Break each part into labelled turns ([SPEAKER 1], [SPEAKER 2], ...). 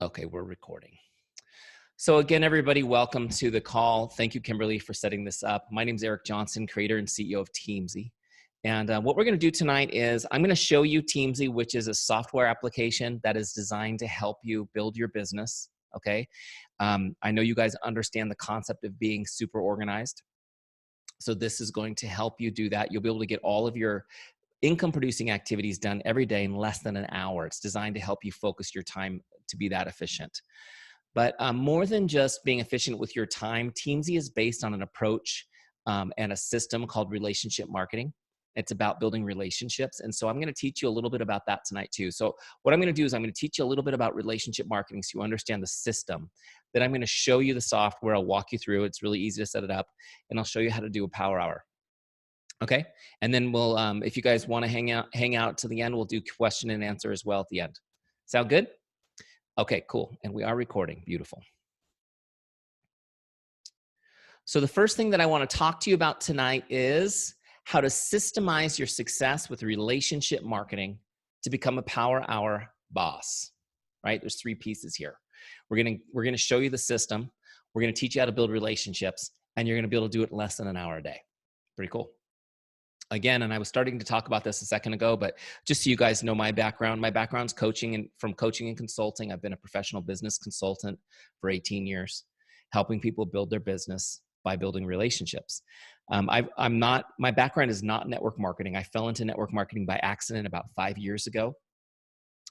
[SPEAKER 1] Okay, we're recording. So again, everybody, welcome to the call. Thank you, Kimberly, for setting this up. My name is Eric Johnson, creator and CEO of Teamzy. And what we're going to do tonight is I'm going to show you Teamzy, which is a software application that is designed to help you build your business, okay? I know you guys understand the concept of being super organized. So this is going to help you do that. You'll be able to get all of your income producing activities done every day in less than an hour. It's designed to help you focus your time to be that efficient. But more than just being efficient with your time, Teamzy is based on an approach and a system called relationship marketing. It's about building relationships. And so I'm going to teach you a little bit about that tonight too. So what I'm going to do is I'm going to teach you a little bit about relationship marketing so you understand the system. Then I'm going to show you the software. I'll walk you through. It's really easy to set it up. And I'll show you how to do a power hour. Okay. And then we'll, if you guys want to hang out to the end, we'll do question and answer as well at the end. Sound good? Okay, cool. And we are recording. Beautiful. So the first thing that I want to talk to you about tonight is how to systemize your success with relationship marketing to become a power hour boss, right? There's three pieces here. We're going to show you the system. We're going to teach you how to build relationships, and you're going to be able to do it in less than an hour a day. Pretty cool. Again, and I was starting to talk about this a second ago, but just so you guys know my background's coaching, and from coaching and consulting. I've been a professional business consultant for 18 years, helping people build their business by building relationships. My background is not network marketing. I fell into network marketing by accident about 5 years ago.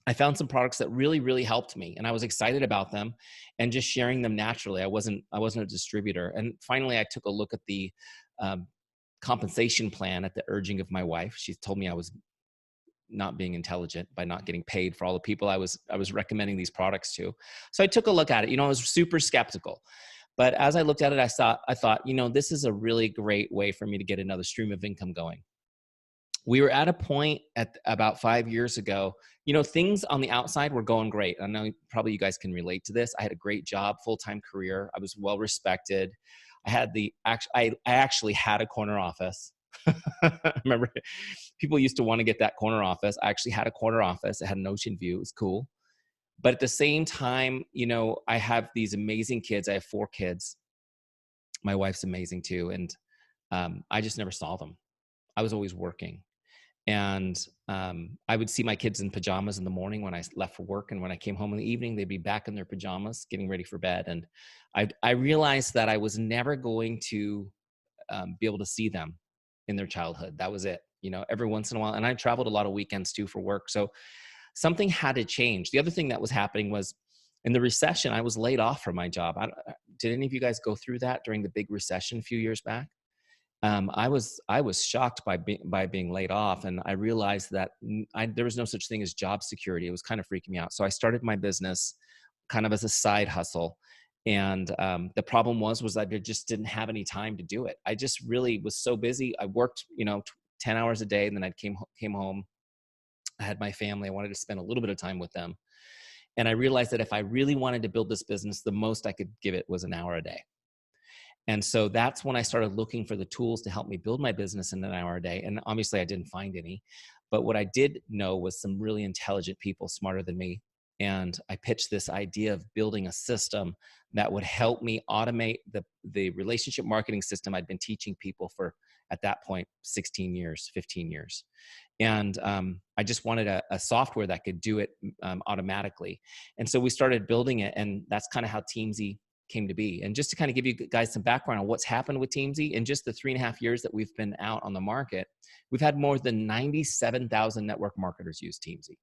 [SPEAKER 1] I found some products that really, really helped me, and I was excited about them and just sharing them naturally. I wasn't a distributor. And finally, I took a look at the compensation plan at the urging of my wife. She told me I was not being intelligent by not getting paid for all the people I was recommending these products to. So I took a look at it. I was super skeptical. But as I looked at it, I thought, this is a really great way for me to get another stream of income going. We were at a point at about 5 years ago, things on the outside were going great. I know probably you guys can relate to this. I had a great job, full-time career. I was well respected. I actually had a corner office. I remember people used to want to get that corner office. I actually had a corner office. It had an ocean view. It was cool. But at the same time, I have these amazing kids. I have 4 kids. My wife's amazing too. And I just never saw them. I was always working. And I would see my kids in pajamas in the morning when I left for work. And when I came home in the evening, they'd be back in their pajamas, getting ready for bed. And I realized that I was never going to be able to see them in their childhood. That was it, every once in a while. And I traveled a lot of weekends too for work. So something had to change. The other thing that was happening was in the recession, I was laid off from my job. Did any of you guys go through that during the big recession a few years back? I was shocked by being laid off, and I realized that there was no such thing as job security. It was kind of freaking me out. So I started my business kind of as a side hustle, and the problem was I just didn't have any time to do it. I just really was so busy. I worked 10 hours a day, and then I came home. I had my family. I wanted to spend a little bit of time with them, and I realized that if I really wanted to build this business, the most I could give it was an hour a day. And so that's when I started looking for the tools to help me build my business in an hour a day. And obviously I didn't find any, but what I did know was some really intelligent people smarter than me. And I pitched this idea of building a system that would help me automate the relationship marketing system I'd been teaching people for, at that point, 16 years, 15 years. And I just wanted a software that could do it automatically. And so we started building it, and that's kind of how Teamzy came to be. And just to kind of give you guys some background on what's happened with Teamzy, in just the 3.5 years that we've been out on the market, we've had more than 97,000 network marketers use Teamzy.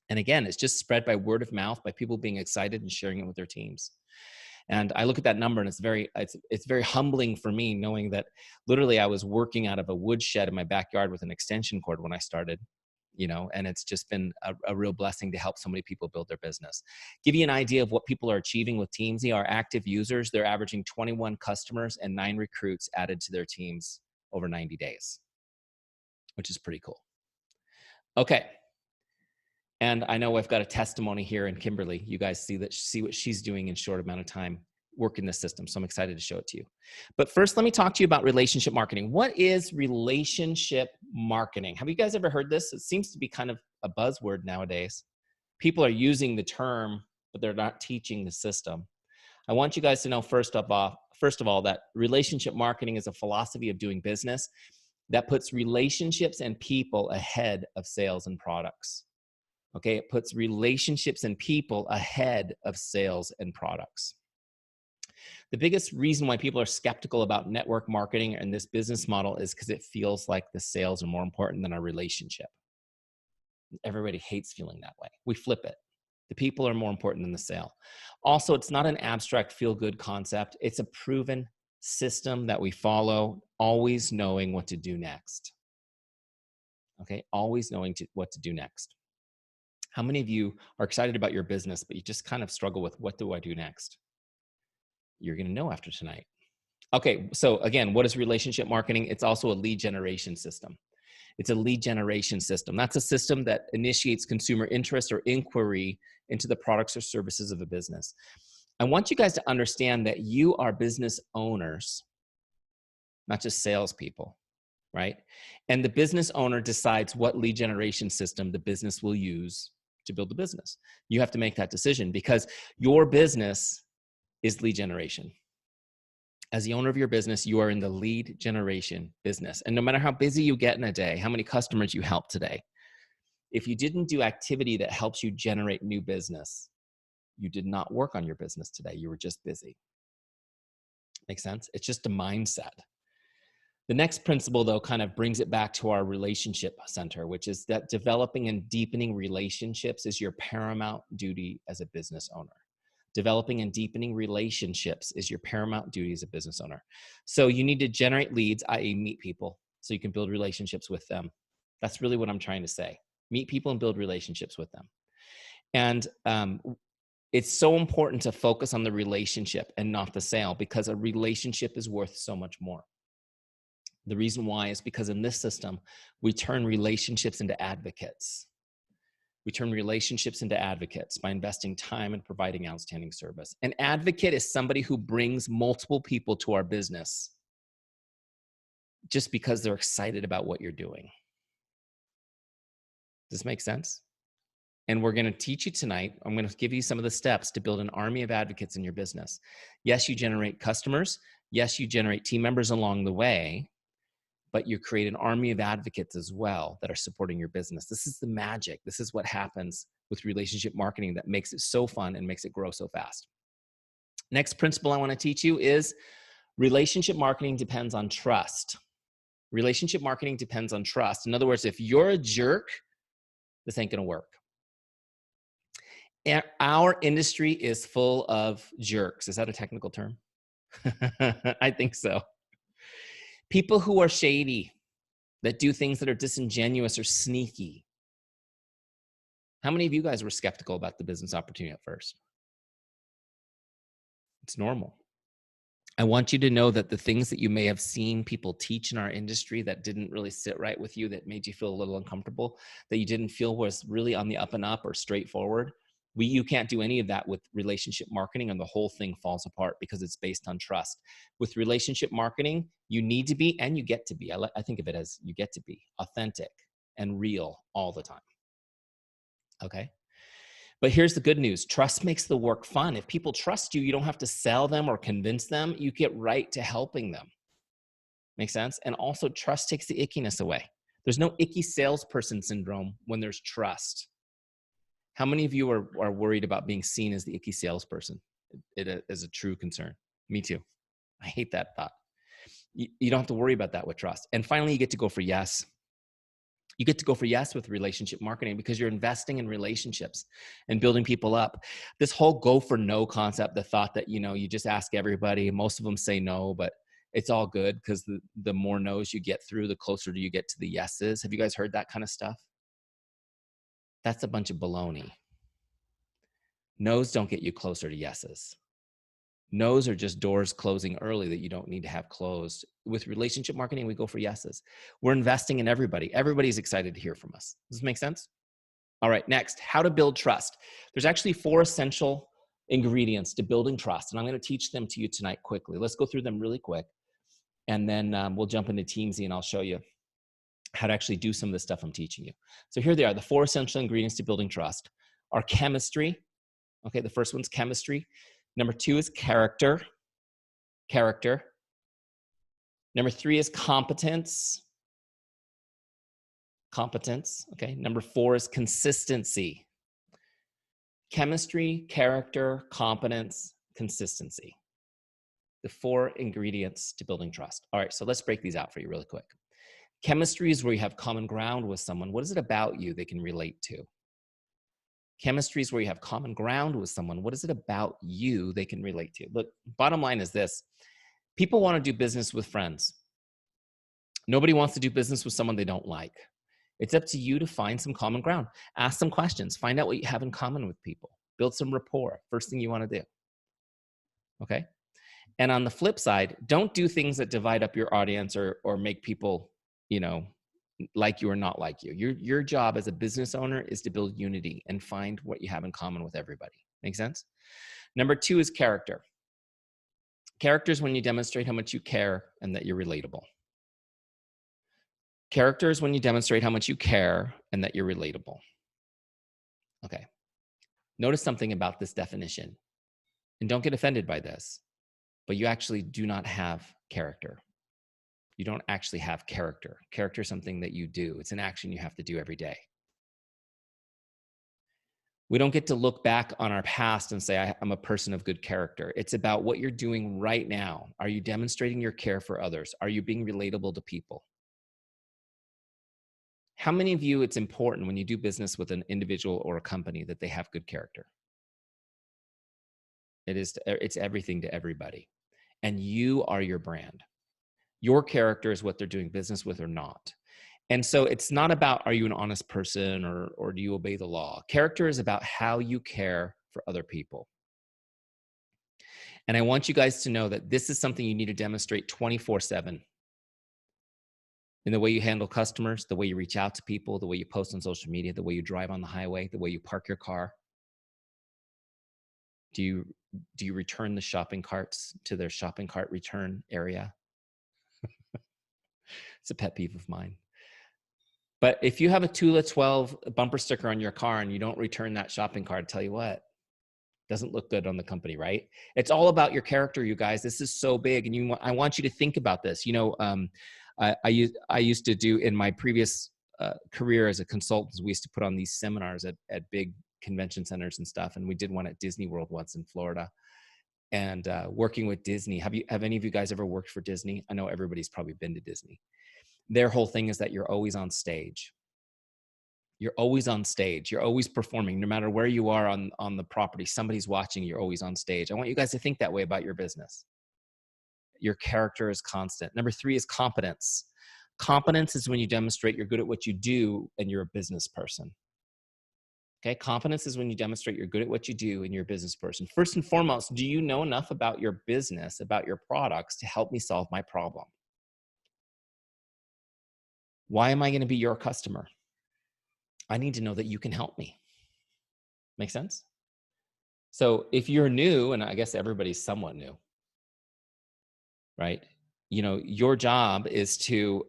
[SPEAKER 1] And again, it's just spread by word of mouth, by people being excited and sharing it with their teams. And I look at that number, and it's very humbling for me, knowing that literally I was working out of a woodshed in my backyard with an extension cord when I started. And it's just been a real blessing to help so many people build their business. Give you an idea of what people are achieving with Teamzy. Our active users, they're averaging 21 customers and 9 recruits added to their teams over 90 days, which is pretty cool. Okay. And I know I've got a testimony here in Kimberly. You guys see what she's doing in a short amount of time working the system. So I'm excited to show it to you. But first, let me talk to you about relationship marketing. What is relationship marketing? Have you guys ever heard this? It seems to be kind of a buzzword nowadays. People are using the term but they're not teaching the system. I want you guys to know first of all, that relationship marketing is a philosophy of doing business that puts relationships and people ahead of sales and products. Okay, it puts relationships and people ahead of sales and products. The biggest reason why people are skeptical about network marketing and this business model is because it feels like the sales are more important than our relationship. Everybody hates feeling that way. We flip it. The people are more important than the sale. Also, it's not an abstract feel-good concept. It's a proven system that we follow, always knowing what to do next. Okay, always knowing what to do next. How many of you are excited about your business, but you just kind of struggle with what do I do next? You're going to know after tonight. Okay, so again, what is relationship marketing? It's also a lead generation system. It's a lead generation system. That's a system that initiates consumer interest or inquiry into the products or services of a business. I want you guys to understand that you are business owners, not just salespeople, right? And the business owner decides what lead generation system the business will use to build the business. You have to make that decision because your business is lead generation. As the owner of your business, you are in the lead generation business. And no matter how busy you get in a day, how many customers you help today, if you didn't do activity that helps you generate new business, you did not work on your business today. You were just busy. Make sense? It's just a mindset. The next principle, though, kind of brings it back to our relationship center, which is that developing and deepening relationships is your paramount duty as a business owner. Developing and deepening relationships is your paramount duty as a business owner. So you need to generate leads, i.e. meet people, so you can build relationships with them. That's really what I'm trying to say. Meet people and build relationships with them. And it's so important to focus on the relationship and not the sale because a relationship is worth so much more. The reason why is because in this system, we turn relationships into advocates. We turn relationships into advocates by investing time and providing outstanding service. An advocate is somebody who brings multiple people to our business just because they're excited about what you're doing. Does this make sense? And we're going to teach you tonight. I'm going to give you some of the steps to build an army of advocates in your business. Yes, you generate customers. Yes, you generate team members along the way, but you create an army of advocates as well that are supporting your business. This is the magic. This is what happens with relationship marketing that makes it so fun and makes it grow so fast. Next principle I want to teach you is relationship marketing depends on trust. Relationship marketing depends on trust. In other words, if you're a jerk, this ain't going to work. And our industry is full of jerks. Is that a technical term? I think so. People who are shady, that do things that are disingenuous or sneaky. How many of you guys were skeptical about the business opportunity at first? It's normal. I want you to know that the things that you may have seen people teach in our industry that didn't really sit right with you, that made you feel a little uncomfortable, that you didn't feel was really on the up and up or straightforward, you can't do any of that with relationship marketing, and the whole thing falls apart because it's based on trust. With relationship marketing, you need to be, and you get to be, I think of it as you get to be authentic and real all the time. Okay? But here's the good news. Trust makes the work fun. If people trust you, you don't have to sell them or convince them. You get right to helping them. Make sense? And also, trust takes the ickiness away. There's no icky salesperson syndrome when there's trust. How many of you are worried about being seen as the icky salesperson? It is a true concern. Me too. I hate that thought. You don't have to worry about that with trust. And finally, you get to go for yes. You get to go for yes with relationship marketing because you're investing in relationships and building people up. This whole go for no concept, the thought that, you just ask everybody, most of them say no, but it's all good because the more no's you get through, the closer you get to the yeses. Have you guys heard that kind of stuff? That's a bunch of baloney. No's don't get you closer to yeses. No's are just doors closing early that you don't need to have closed. With relationship marketing, we go for yeses. We're investing in everybody. Everybody's excited to hear from us. Does this make sense? All right, next, how to build trust. There's actually 4 essential ingredients to building trust, and I'm going to teach them to you tonight quickly. Let's go through them really quick, and then we'll jump into Teamzy, and I'll show you how to actually do some of the stuff I'm teaching you. So here they are. The 4 essential ingredients to building trust are chemistry, Okay, the first one's chemistry. Number 2 is character. Character. Number 3 is competence. Competence. Okay. Number 4 is consistency. Chemistry, character, competence, consistency. The 4 ingredients to building trust. All right, so let's break these out for you really quick. Chemistry is where you have common ground with someone. What is it about you they can relate to? Chemistry is where you have common ground with someone. What is it about you they can relate to? Look, bottom line is this. People want to do business with friends. Nobody wants to do business with someone they don't like. It's up to you to find some common ground. Ask some questions. Find out what you have in common with people. Build some rapport. First thing you want to do. Okay? And on the flip side, don't do things that divide up your audience or make people, like you or not like you. Your job as a business owner is to build unity and find what you have in common with everybody. Make sense? Number 2 is character. Character is when you demonstrate how much you care and that you're relatable. Character is when you demonstrate how much you care and that you're relatable. Okay. Notice something about this definition. And don't get offended by this, but you actually do not have character. You don't actually have character. Character is something that you do. It's an action you have to do every day. We don't get to look back on our past and say, I'm a person of good character. It's about what you're doing right now. Are you demonstrating your care for others? Are you being relatable to people? How many of you, it's important when you do business with an individual or a company that they have good character? It's everything to everybody. And you are your brand. Your character is what they're doing business with or not. And so it's not about, are you an honest person or do you obey the law? Character is about how you care for other people. And I want you guys to know that this is something you need to demonstrate 24/7. In the way you handle customers, the way you reach out to people, the way you post on social media, the way you drive on the highway, the way you park your car. Do you return the shopping carts to their shopping cart return area? It's a pet peeve of mine. But if you have a Tula 12 bumper sticker on your car and you don't return that shopping cart, I tell you what, doesn't look good on the company, right? It's all about your character, you guys. This is so big, and I want you to think about this. I used to do in my previous career as a consultant. We used to put on these seminars at big convention centers and stuff, and we did one at Disney World once in Florida. And working with Disney, have any of you guys ever worked for Disney? I know everybody's probably been to Disney. Their whole thing is that you're always on stage. You're always on stage. You're always performing. No matter where you are on the property, somebody's watching. You're always on stage. I want you guys to think that way about your business. Your character is constant. Number 3 is competence. Competence is when you demonstrate you're good at what you do and you're a business person. Okay, competence is when you demonstrate you're good at what you do and you're a business person. First and foremost, do you know enough about your business, about your products to help me solve my problem? Why am I going to be your customer? I need to know that you can help me. Make sense? So if you're new, and I guess everybody's somewhat new, right? Your job is to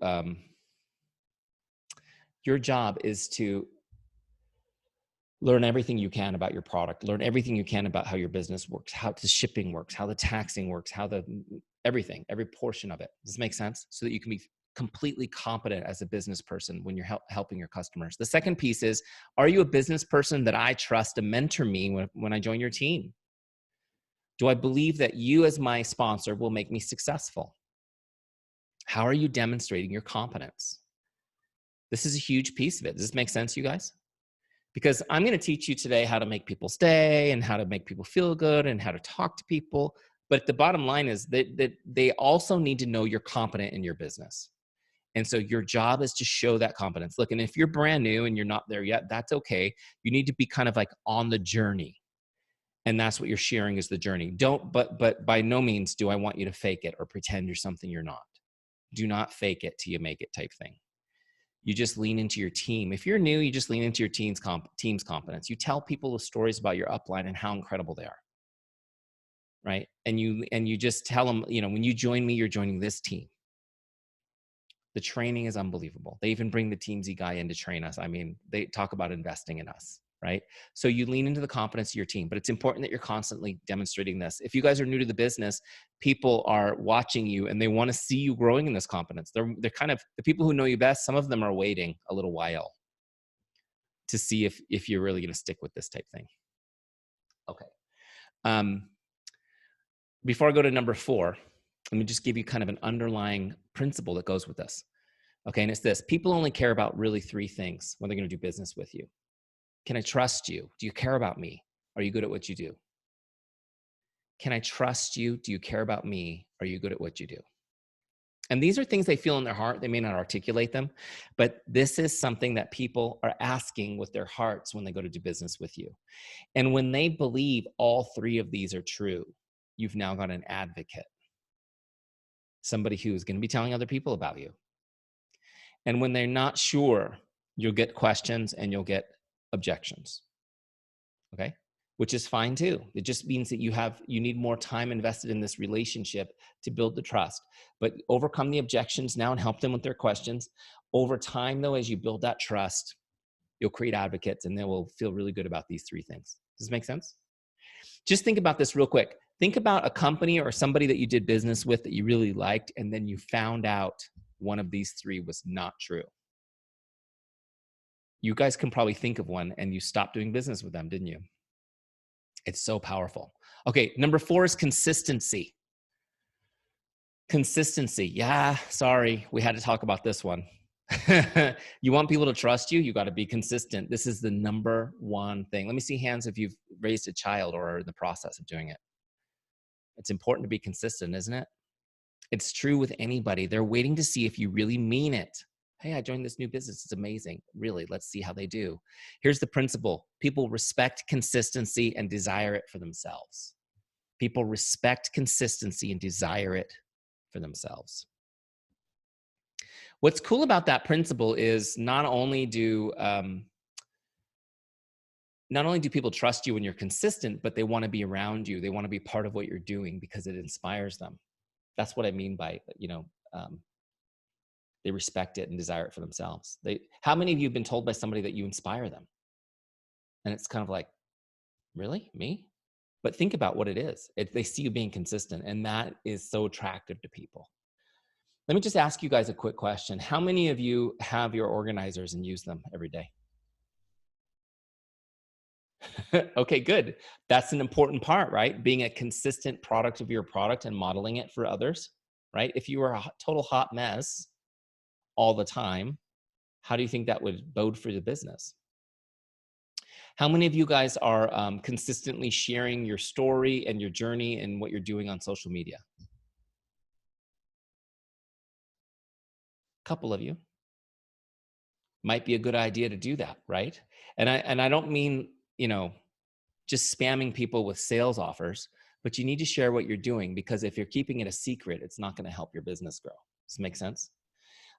[SPEAKER 1] learn everything you can about your product, learn everything you can about how your business works, how the shipping works, how the taxing works, how everything, every portion of it. Does this make sense? So that you can be completely competent as a business person when you're helping your customers. The second piece is, are you a business person that I trust to mentor me when I join your team? Do I believe that you as my sponsor will make me successful? How are you demonstrating your competence? This is a huge piece of it. Does this make sense, you guys? Because I'm going to teach you today how to make people stay and how to make people feel good and how to talk to people. But the bottom line is that they also need to know you're competent in your business. And so your job is to show that competence. Look, and if you're brand new and you're not there yet, that's okay. You need to be kind of like on the journey. And that's what you're sharing is the journey. But by no means do I want you to fake it or pretend you're something you're not. Do not fake it till you make it type thing. You just lean into your team. If you're new, you just lean into your team's competence. You tell people the stories about your upline and how incredible they are, right? And you just tell them, when you join me, you're joining this team. The training is unbelievable. They even bring the Teamzy guy in to train us. I mean, they talk about investing in us. right? So you lean into the confidence of your team, but it's important that you're constantly demonstrating this. If you guys are new to the business, people are watching you and they want to see you growing in this confidence. They're kind of the people who know you best. Some of them are waiting a little while to see if you're really going to stick with this type thing. Okay. Before I go to number 4, let me just give you kind of an underlying principle that goes with this. Okay, and it's this. People only care about really 3 things when they're going to do business with you. Can I trust you? Do you care about me? Are you good at what you do? Can I trust you? Do you care about me? Are you good at what you do? And these are things they feel in their heart. They may not articulate them, but this is something that people are asking with their hearts when they go to do business with you. And when they believe all 3 of these are true, you've now got an advocate, somebody who's going to be telling other people about you. And when they're not sure, you'll get questions and you'll get objections. Okay? Which is fine too. It just means that you need more time invested in this relationship to build the trust. But overcome the objections now and help them with their questions. Over time though, as you build that trust, you'll create advocates and they will feel really good about these 3 things. Does this make sense? Just think about this real quick. Think about a company or somebody that you did business with that you really liked, and then you found out one of these 3 was not true. You guys can probably think of one and you stopped doing business with them, didn't you? It's so powerful. Okay, number 4 is consistency. Consistency. Yeah, sorry, we had to talk about this one. You want people to trust you, you got to be consistent. This is the number 1 thing. Let me see hands if you've raised a child or are in the process of doing it. It's important to be consistent, isn't it? It's true with anybody. They're waiting to see if you really mean it. Hey, I joined this new business. It's amazing. Really, let's see how they do. Here's the principle. People respect consistency and desire it for themselves. People respect consistency and desire it for themselves. What's cool about that principle is not only do people trust you when you're consistent, but they want to be around you. They want to be part of what you're doing because it inspires them. That's what I mean by, they respect it and desire it for themselves. How many of you have been told by somebody that you inspire them? And it's kind of like, really? Me? But think about what it is. They see you being consistent, and that is so attractive to people. Let me just ask you guys a quick question. How many of you have your organizers and use them every day? Okay, good. That's an important part, right? Being a consistent product of your product and modeling it for others, right? If you were a total hot mess all the time, how do you think that would bode for the business? How many of you guys are consistently sharing your story and your journey and what you're doing on social media? A couple of you. Might be a good idea to do that, right? And I don't mean, just spamming people with sales offers, but you need to share what you're doing, because if you're keeping it a secret, it's not going to help your business grow. Does this make sense?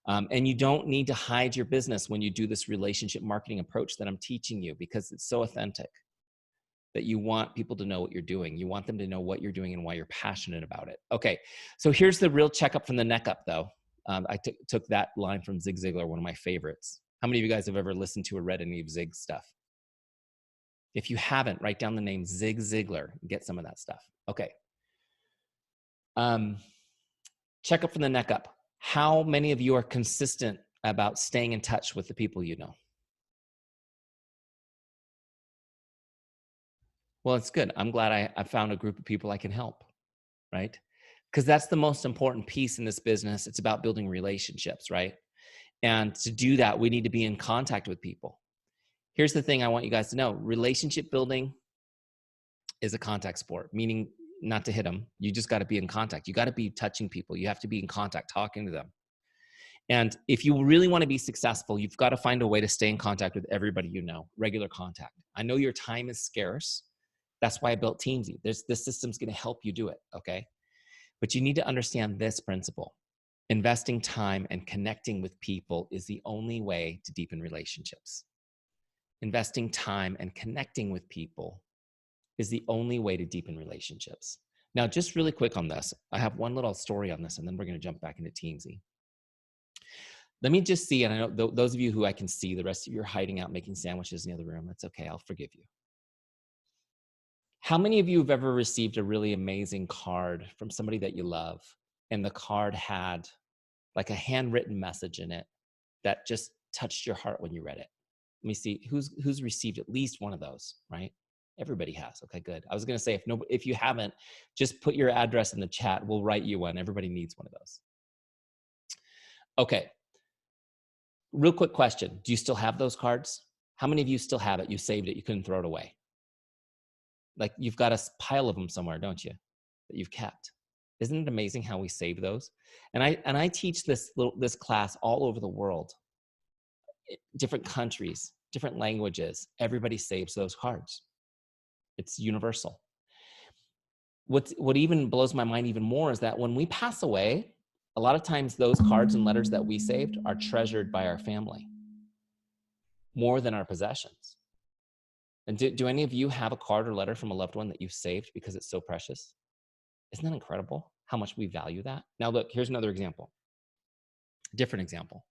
[SPEAKER 1] And you don't need to hide your business when you do this relationship marketing approach that I'm teaching you, because it's so authentic that you want people to know what you're doing. You want them to know what you're doing and why you're passionate about it. Okay, so here's the real checkup from the neck up, though. I took that line from Zig Ziglar, one of my favorites. How many of you guys have ever listened to or read any of Zig's stuff? If you haven't, write down the name Zig Ziglar and get some of that stuff. Okay. Check up from the neck up. How many of you are consistent about staying in touch with the people you know? Well, it's good. I'm glad I found a group of people I can help, right? Because that's the most important piece in this business. It's about building relationships, right? And to do that, we need to be in contact with people. Here's the thing I want you guys to know. Relationship building is a contact sport, meaning not to hit them. You just got to be in contact. You got to be touching people. You have to be in contact, talking to them. And if you really want to be successful, you've got to find a way to stay in contact with everybody you know, regular contact. I know your time is scarce. That's why I built Teamzy. This system's going to help you do it, okay? But you need to understand this principle. Investing time and connecting with people is the only way to deepen relationships. Investing time and connecting with people is the only way to deepen relationships. Now, just really quick on this, I have one little story on this, and then we're going to jump back into Teamzy. Let me just see, and I know those of you who I can see, the rest of you are hiding out making sandwiches in the other room. That's okay. I'll forgive you. How many of you have ever received a really amazing card from somebody that you love, and the card had like a handwritten message in it that just touched your heart when you read it? Let me see who's received at least one of those, right? Everybody has. Okay, good. I was going to say, if you haven't, just put your address in the chat. We'll write you one. Everybody needs one of those. Okay. Real quick question. Do you still have those cards? How many of you still have it? You saved it. You couldn't throw it away. Like you've got a pile of them somewhere, don't you? That you've kept. Isn't it amazing how we save those? And I teach this class all over the world, different countries, different languages. Everybody saves those cards. It's universal. What even blows my mind even more is that when we pass away, a lot of times those cards and letters that we saved are treasured by our family more than our possessions. And do any of you have a card or letter from a loved one that you've saved because it's so precious? Isn't that incredible how much we value that? Now look, here's another example. Different example.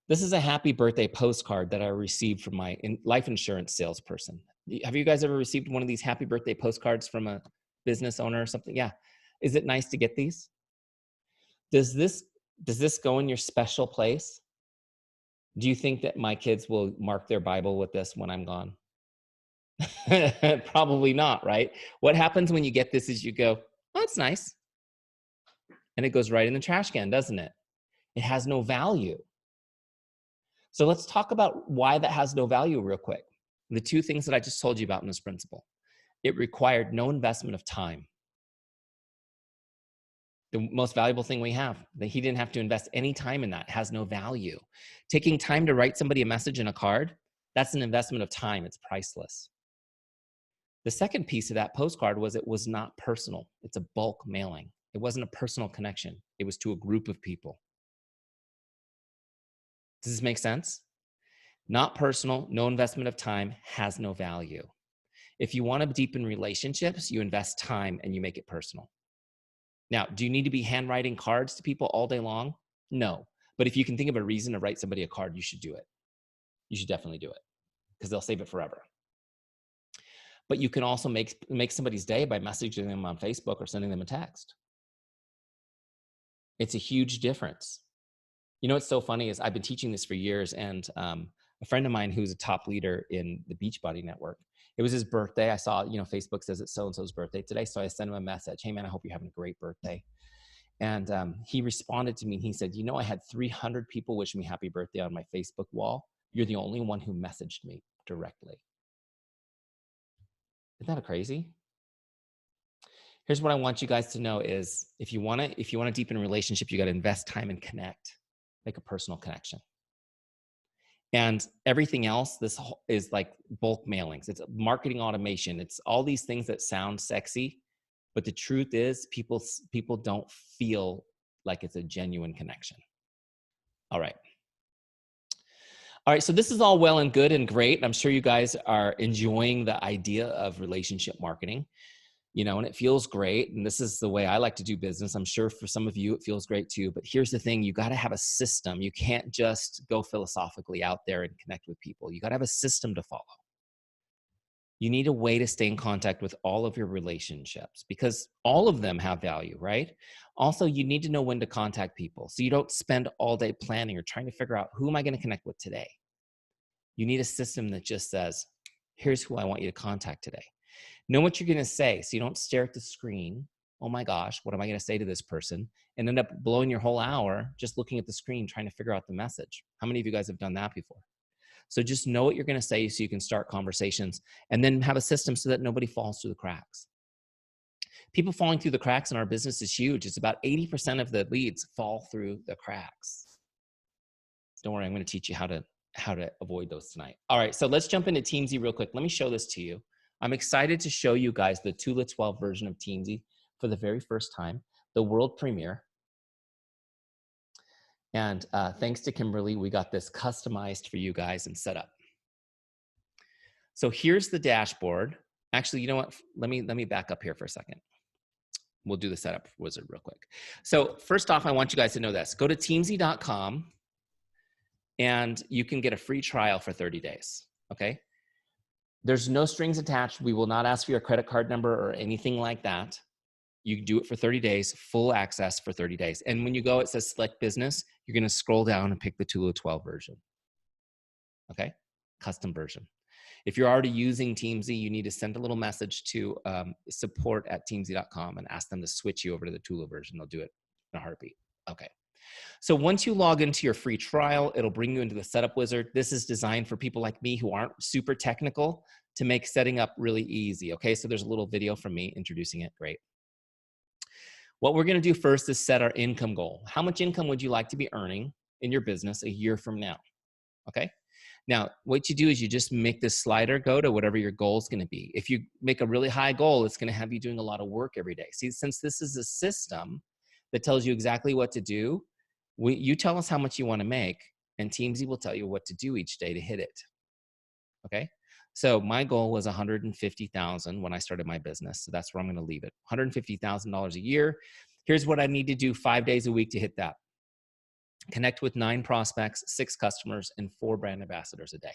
[SPEAKER 1] This is a happy birthday postcard that I received from my life insurance salesperson. Have you guys ever received one of these happy birthday postcards from a business owner or something? Yeah. Is it nice to get these? Does this go in your special place? Do you think that my kids will mark their Bible with this when I'm gone? Probably not, right? What happens when you get this is you go, oh, it's nice. And it goes right in the trash can, doesn't it? It has no value. So let's talk about why that has no value real quick. The two things that I just told you about in this principle. It required no investment of time. The most valuable thing we have, that he didn't have to invest any time in that, has no value. Taking time to write somebody a message in a card, that's an investment of time. It's priceless. The second piece of that postcard was it was not personal. It's a bulk mailing. It wasn't a personal connection. It was to a group of people. Does this make sense? Not personal, no investment of time, has no value. If you want to deepen relationships, you invest time and you make it personal. Now, do you need to be handwriting cards to people all day long? No. But if you can think of a reason to write somebody a card, you should do it. You should definitely do it because they'll save it forever. But you can also make somebody's day by messaging them on Facebook or sending them a text. It's a huge difference. You know what's so funny is I've been teaching this for years, and a friend of mine who's a top leader in the Beachbody Network, it was his birthday. I saw, Facebook says it's so-and-so's birthday today. So I sent him a message. Hey man, I hope you're having a great birthday. And he responded to me and he said, I had 300 people wish me happy birthday on my Facebook wall. You're the only one who messaged me directly. Isn't that crazy? Here's what I want you guys to know is if you want to deepen a relationship, you got to invest time and connect, make a personal connection. And everything else, this is like bulk mailings. It's marketing automation. It's all these things that sound sexy, but the truth is people don't feel like it's a genuine connection. All right. So this is all well and good and great. I'm sure you guys are enjoying the idea of relationship marketing, and it feels great. And this is the way I like to do business. I'm sure for some of you, it feels great too. But here's the thing. You got to have a system. You can't just go philosophically out there and connect with people. You got to have a system to follow. You need a way to stay in contact with all of your relationships because all of them have value, right? Also, you need to know when to contact people so you don't spend all day planning or trying to figure out who am I going to connect with today. You need a system that just says, here's who I want you to contact today. Know what you're going to say so you don't stare at the screen. Oh my gosh, what am I going to say to this person? And end up blowing your whole hour just looking at the screen trying to figure out the message. How many of you guys have done that before? So just know what you're going to say so you can start conversations and then have a system so that nobody falls through the cracks. People falling through the cracks in our business is huge. It's about 80% of the leads fall through the cracks. Don't worry, I'm going to teach you how to avoid those tonight. All right, so let's jump into Teamzy real quick. Let me show this to you. I'm excited to show you guys the Tula 12 version of Teamzy for the very first time, the world premiere. And thanks to Kimberly, we got this customized for you guys and set up. So here's the dashboard. Actually, you know what? Let me back up here for a second. We'll do the setup wizard real quick. So first off, I want you guys to know this. Go to teamzy.com and you can get a free trial for 30 days, okay? There's no strings attached. We will not ask for your credit card number or anything like that. You can do it for 30 days, full access for 30 days. And when you go, it says select business. You're going to scroll down and pick the Tula 12 version. Okay? Custom version. If you're already using Teamzy, you need to send a little message to support@teamzy.com and ask them to switch you over to the Tula version. They'll do it in a heartbeat. Okay. So once you log into your free trial, it'll bring you into the setup wizard. This is designed for people like me who aren't super technical to make setting up really easy. Okay, so there's a little video from me introducing it. Great. What we're going to do first is set our income goal. How much income would you like to be earning in your business a year from now? Okay. Now, what you do is you just make this slider go to whatever your goal is going to be. If you make a really high goal, it's going to have you doing a lot of work every day. See, since this is a system that tells you exactly what to do, you tell us how much you want to make, and Teamzy will tell you what to do each day to hit it. Okay. So my goal was $150,000 when I started my business. So that's where I'm going to leave it. $150,000 a year. Here's what I need to do 5 days a week to hit that. Connect with 9 prospects, 6 customers, and 4 brand ambassadors a day.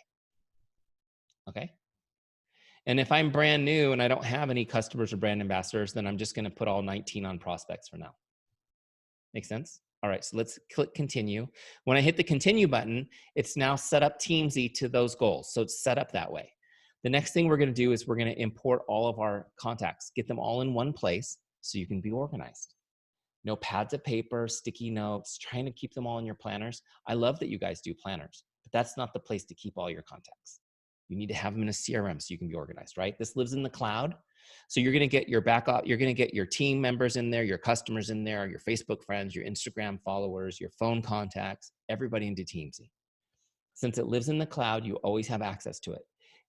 [SPEAKER 1] Okay. And if I'm brand new and I don't have any customers or brand ambassadors, then I'm just going to put all 19 on prospects for now. Make sense? All right, so let's click continue. When I hit the continue button, it's now set up Teamzy to those goals. So it's set up that way. The next thing we're going to do is we're going to import all of our contacts, get them all in one place so you can be organized. No pads of paper, sticky notes, trying to keep them all in your planners. I love that you guys do planners, but that's not the place to keep all your contacts. You need to have them in a CRM so you can be organized, right? This lives in the cloud. So you're going to get your backup, you're going to get your team members in there, your customers in there, your Facebook friends, your Instagram followers, your phone contacts, everybody into Teamzy. Since it lives in the cloud, you always have access to it.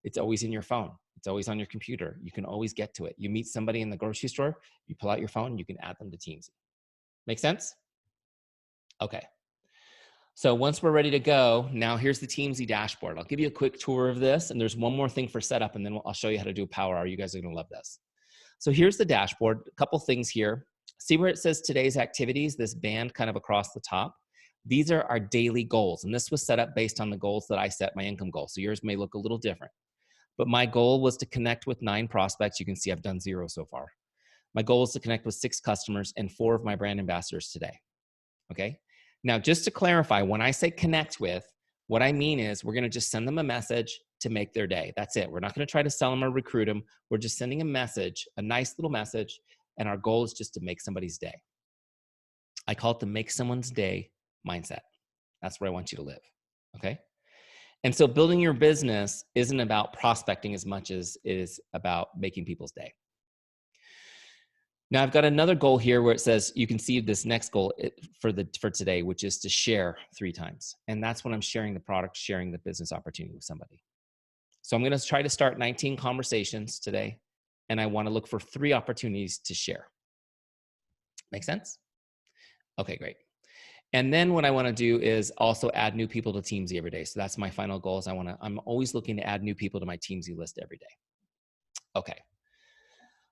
[SPEAKER 1] It's always in your phone. It's always on your computer. You can always get to it. You meet somebody in the grocery store, you pull out your phone, you can add them to Teamzy. Make sense? Okay. So once we're ready to go, now here's the Teamzy dashboard. I'll give you a quick tour of this, and there's one more thing for setup, and then I'll show you how to do a power hour. You guys are gonna love this. So here's the dashboard, a couple things here. See where it says today's activities, this band kind of across the top? These are our daily goals, and this was set up based on the goals that I set, my income goal. So yours may look a little different. But my goal was to connect with 9 prospects. You can see I've done 0 so far. My goal is to connect with 6 customers and 4 of my brand ambassadors today, okay? Now, just to clarify, when I say connect with, what I mean is we're going to just send them a message to make their day. That's it. We're not going to try to sell them or recruit them. We're just sending a message, a nice little message, and our goal is just to make somebody's day. I call it the make someone's day mindset. That's where I want you to live, okay? And so building your business isn't about prospecting as much as it is about making people's day. Now I've got another goal here where it says you can see this next goal for today, which is to share 3 times. And that's when I'm sharing the product, sharing the business opportunity with somebody. So I'm going to try to start 19 conversations today, and I want to look for 3 opportunities to share. Make sense? Okay, great. And then what I want to do is also add new people to Teamzy every day. So that's my final goal is I'm always looking to add new people to my Teamzy list every day. Okay.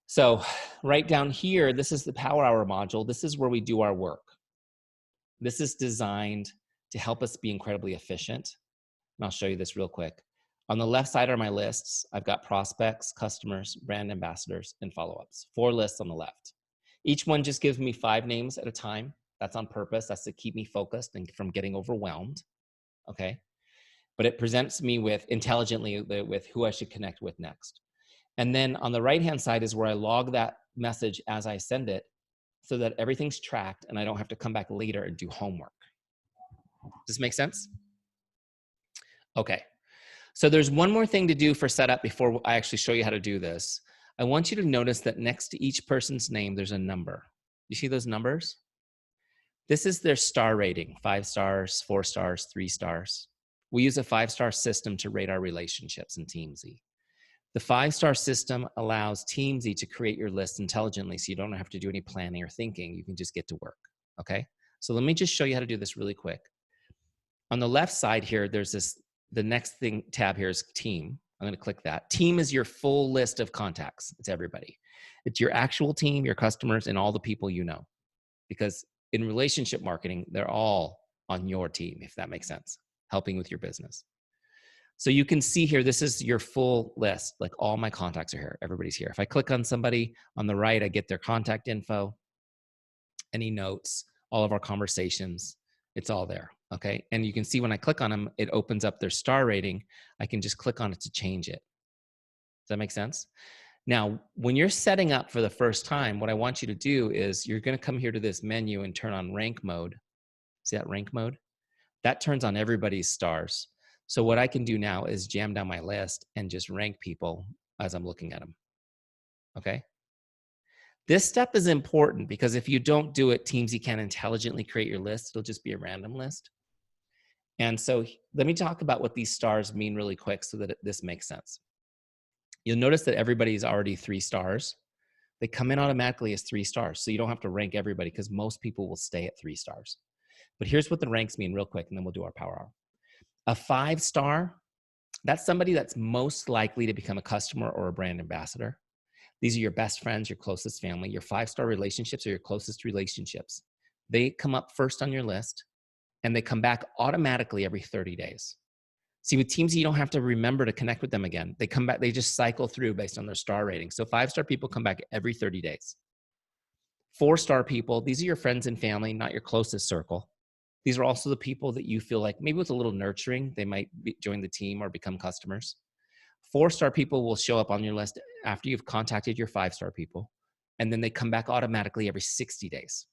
[SPEAKER 1] So right down here, this is the Power Hour module. This is where we do our work. This is designed to help us be incredibly efficient. And I'll show you this real quick. On the left side are my lists. I've got prospects, customers, brand ambassadors, and follow-ups. 4 lists on the left. Each one just gives me 5 names at a time. That's on purpose. That's to keep me focused and from getting overwhelmed. Okay. But it presents me with intelligently with who I should connect with next. And then on the right-hand side is where I log that message as I send it so that everything's tracked and I don't have to come back later and do homework. Does this make sense? Okay. So there's one more thing to do for setup before I actually show you how to do this. I want you to notice that next to each person's name, there's a number. You see those numbers? This is their star rating, 5 stars, 4 stars, 3 stars. We use a 5-star system to rate our relationships in Teamzy. The 5-star system allows Teamzy to create your list intelligently so you don't have to do any planning or thinking. You can just get to work, okay? So let me just show you how to do this really quick. On the left side here, there's the next thing tab here is team. I'm gonna click that. Team is your full list of contacts. It's everybody. It's your actual team, your customers, and all the people you know. Because in relationship marketing, they're all on your team, if that makes sense. helping with your business. So you can see here, this is your full list. Like all my contacts are here. Everybody's here. If I click on somebody on the right, I get their contact info, any notes, all of our conversations. It's all there. Okay. And you can see when I click on them, it opens up their star rating. I can just click on it to change it. Does that make sense? Now, when you're setting up for the first time, what I want you to do is you're going to come here to this menu and turn on rank mode. See that rank mode? That turns on everybody's stars. So what I can do now is jam down my list and just rank people as I'm looking at them. Okay. This step is important because if you don't do it, Teamzy can't intelligently create your list. It'll just be a random list. And so let me talk about what these stars mean really quick so that this makes sense. You'll notice that everybody's already 3 stars. They come in automatically as 3 stars. So you don't have to rank everybody because most people will stay at 3 stars. But here's what the ranks mean real quick, and then we'll do our power hour. A 5-star, that's somebody that's most likely to become a customer or a brand ambassador. These are your best friends, your closest family. Your 5-star relationships are your closest relationships. They come up first on your list, and they come back automatically every 30 days. See, with Teamzy, you don't have to remember to connect with them again. They come back, they just cycle through based on their star rating. So 5-star people come back every 30 days. 4-star people, these are your friends and family, not your closest circle. These are also the people that you feel like maybe with a little nurturing, they might join the team or become customers. 4-star people will show up on your list after you've contacted your 5-star people, and then they come back automatically every 60 days.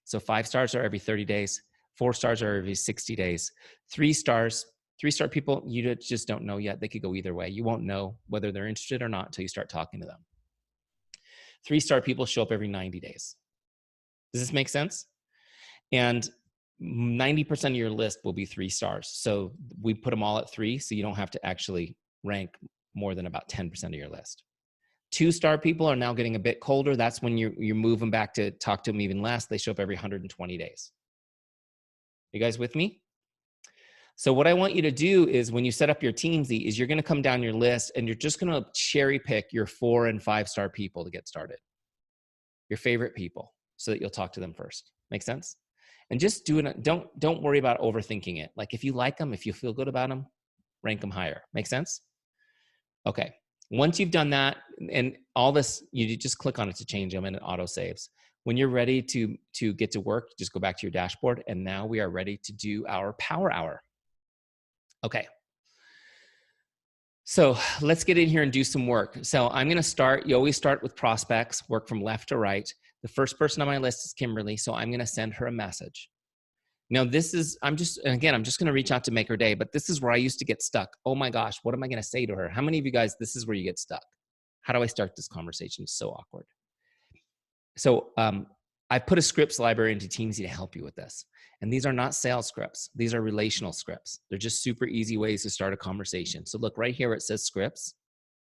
[SPEAKER 1] So 5 stars are every 30 days. 4 stars are every 60 days. 3-star people, you just don't know yet. They could go either way. You won't know whether they're interested or not until you start talking to them. 3-star people show up every 90 days. Does this make sense? And 90% of your list will be 3 stars. So we put them all at 3, so you don't have to actually rank more than about 10% of your list. 2-star people are now getting a bit colder. That's when you move them back to talk to them even less. They show up every 120 days. You guys with me? So what I want you to do is when you set up your Teamzy is you're going to come down your list and you're just going to cherry pick your 4- and 5-star people to get started. Your favorite people so that you'll talk to them first. Make sense? And just do it. Don't worry about overthinking it. Like if you like them, if you feel good about them, rank them higher. Make sense? Okay. Once you've done that and all this, you just click on it to change them and it auto saves. When you're ready to get to work, just go back to your dashboard. And now we are ready to do our power hour. Okay. So let's get in here and do some work. So I'm going to start. You always start with prospects, work from left to right. The first person on my list is Kimberly. So I'm going to send her a message. Now I'm just going to reach out to make her day, but this is where I used to get stuck. Oh my gosh, what am I going to say to her? How many of you guys, this is where you get stuck? How do I start this conversation? It's so awkward. So I put a scripts library into Teamzy to help you with this. And these are not sales scripts. These are relational scripts. They're just super easy ways to start a conversation. So look right here where it says scripts.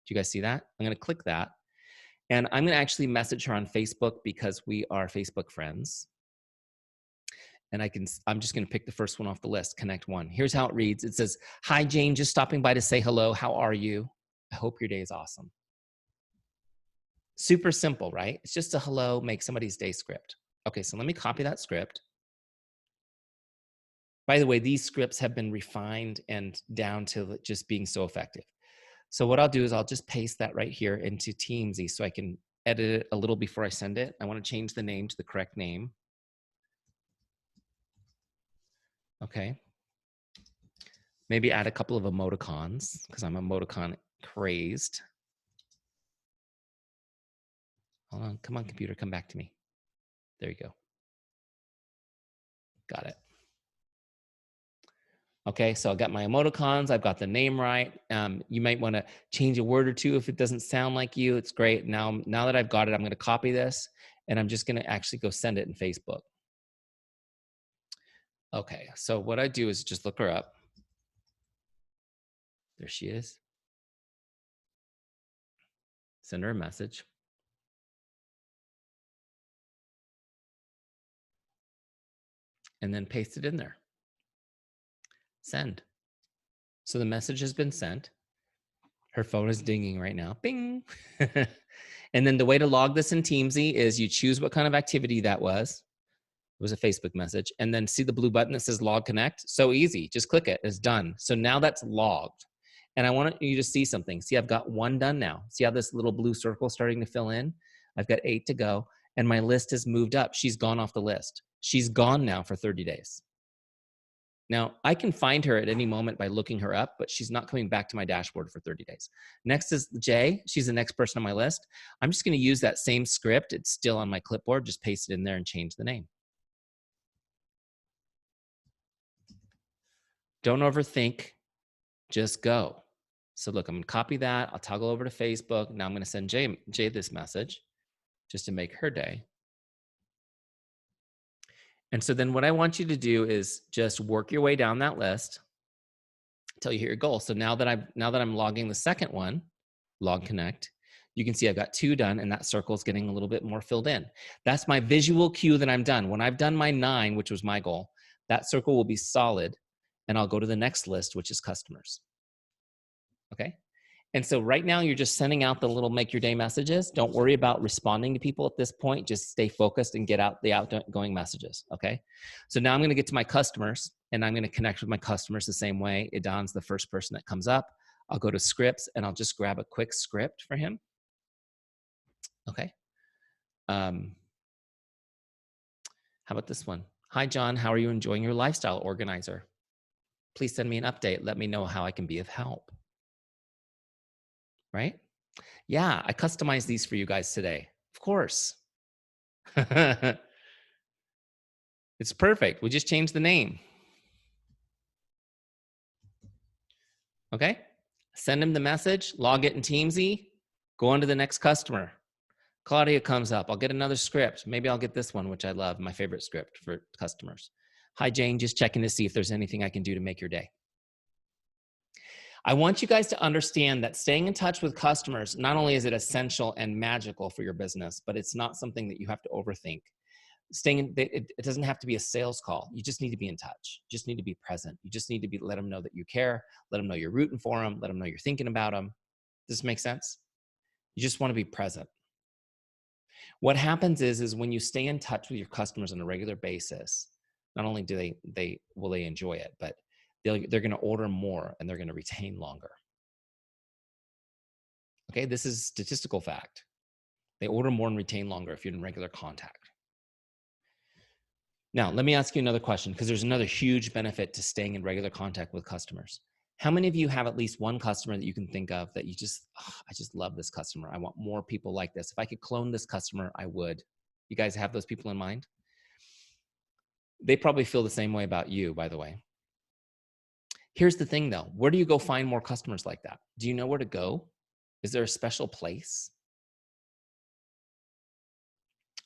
[SPEAKER 1] Do you guys see that? I'm going to click that. And I'm going to actually message her on Facebook because we are Facebook friends. And I'm just going to pick the first one off the list, connect one. Here's how it reads. It says, "Hi, Jane, just stopping by to say hello. How are you? I hope your day is awesome." Super simple, right? It's just a hello, make somebody's day script. Okay, so let me copy that script. By the way, these scripts have been refined and down to just being so effective. So what I'll do is I'll just paste that right here into Teamzy so I can edit it a little before I send it. I want to change the name to the correct name. Okay. Maybe add a couple of emoticons because I'm emoticon crazed. Hold on. Come on, computer. Come back to me. There you go. Got it. Okay, so I got my emoticons. I've got the name right. You might want to change a word or two if it doesn't sound like you. It's great. Now that I've got it, I'm going to copy this and I'm just going to actually go send it in Facebook. Okay, so what I do is just look her up. There she is. Send her a message. And then paste it in there. Send. So the message has been sent. Her phone is dinging right now. Bing. And then the way to log this in Teamzy is you choose what kind of activity that was. It was a Facebook message. And then see the blue button that says log connect? So easy. Just click it. It's done. So now that's logged. And I want you to see something. See, I've got 1 done now. See how this little blue circle starting to fill in? I've got 8 to go. And my list has moved up. She's gone off the list. She's gone now for 30 days. Now, I can find her at any moment by looking her up, but she's not coming back to my dashboard for 30 days. Next is Jay. She's the next person on my list. I'm just going to use that same script. It's still on my clipboard. Just paste it in there and change the name. Don't overthink. Just go. So look, I'm going to copy that. I'll toggle over to Facebook. Now I'm going to send Jay this message just to make her day. And so then what I want you to do is just work your way down that list until you hit your goal. So now that I'm logging the second one, log connect, you can see I've got 2 done, and that circle is getting a little bit more filled in. That's my visual cue that I'm done. When I've done my 9, which was my goal, that circle will be solid, and I'll go to the next list, which is customers. Okay? And so right now you're just sending out the little make your day messages. Don't worry about responding to people at this point. Just stay focused and get out the outgoing messages, okay? So now I'm gonna get to my customers, and I'm gonna connect with my customers the same way. Idon's the first person that comes up. I'll go to scripts, and I'll just grab a quick script for him, okay? How about this one? Hi, John, how are you enjoying your lifestyle organizer? Please send me an update. Let me know how I can be of help. Right? Yeah, I customized these for you guys today. Of course. It's perfect. We just changed the name. Okay? Send him the message, log it in Teamzy, go on to the next customer. Claudia comes up. I'll get another script. Maybe I'll get this one, which I love, my favorite script for customers. Hi, Jane, just checking to see if there's anything I can do to make your day. I want you guys to understand that staying in touch with customers, not only is it essential and magical for your business, but it's not something that you have to overthink. It doesn't have to be a sales call. You just need to be in touch. You just need to be present. You just need to let them know that you care. Let them know you're rooting for them. Let them know you're thinking about them. Does this make sense? You just want to be present. What happens is when you stay in touch with your customers on a regular basis, not only do will they enjoy it, but they're going to order more and they're going to retain longer. Okay, this is statistical fact. They order more and retain longer if you're in regular contact. Now, let me ask you another question, because there's another huge benefit to staying in regular contact with customers. How many of you have at least one customer that you can think of that you just, I just love this customer. I want more people like this. If I could clone this customer, I would. You guys have those people in mind? They probably feel the same way about you, by the way. Here's the thing though, where do you go find more customers like that? Do you know where to go? Is there a special place?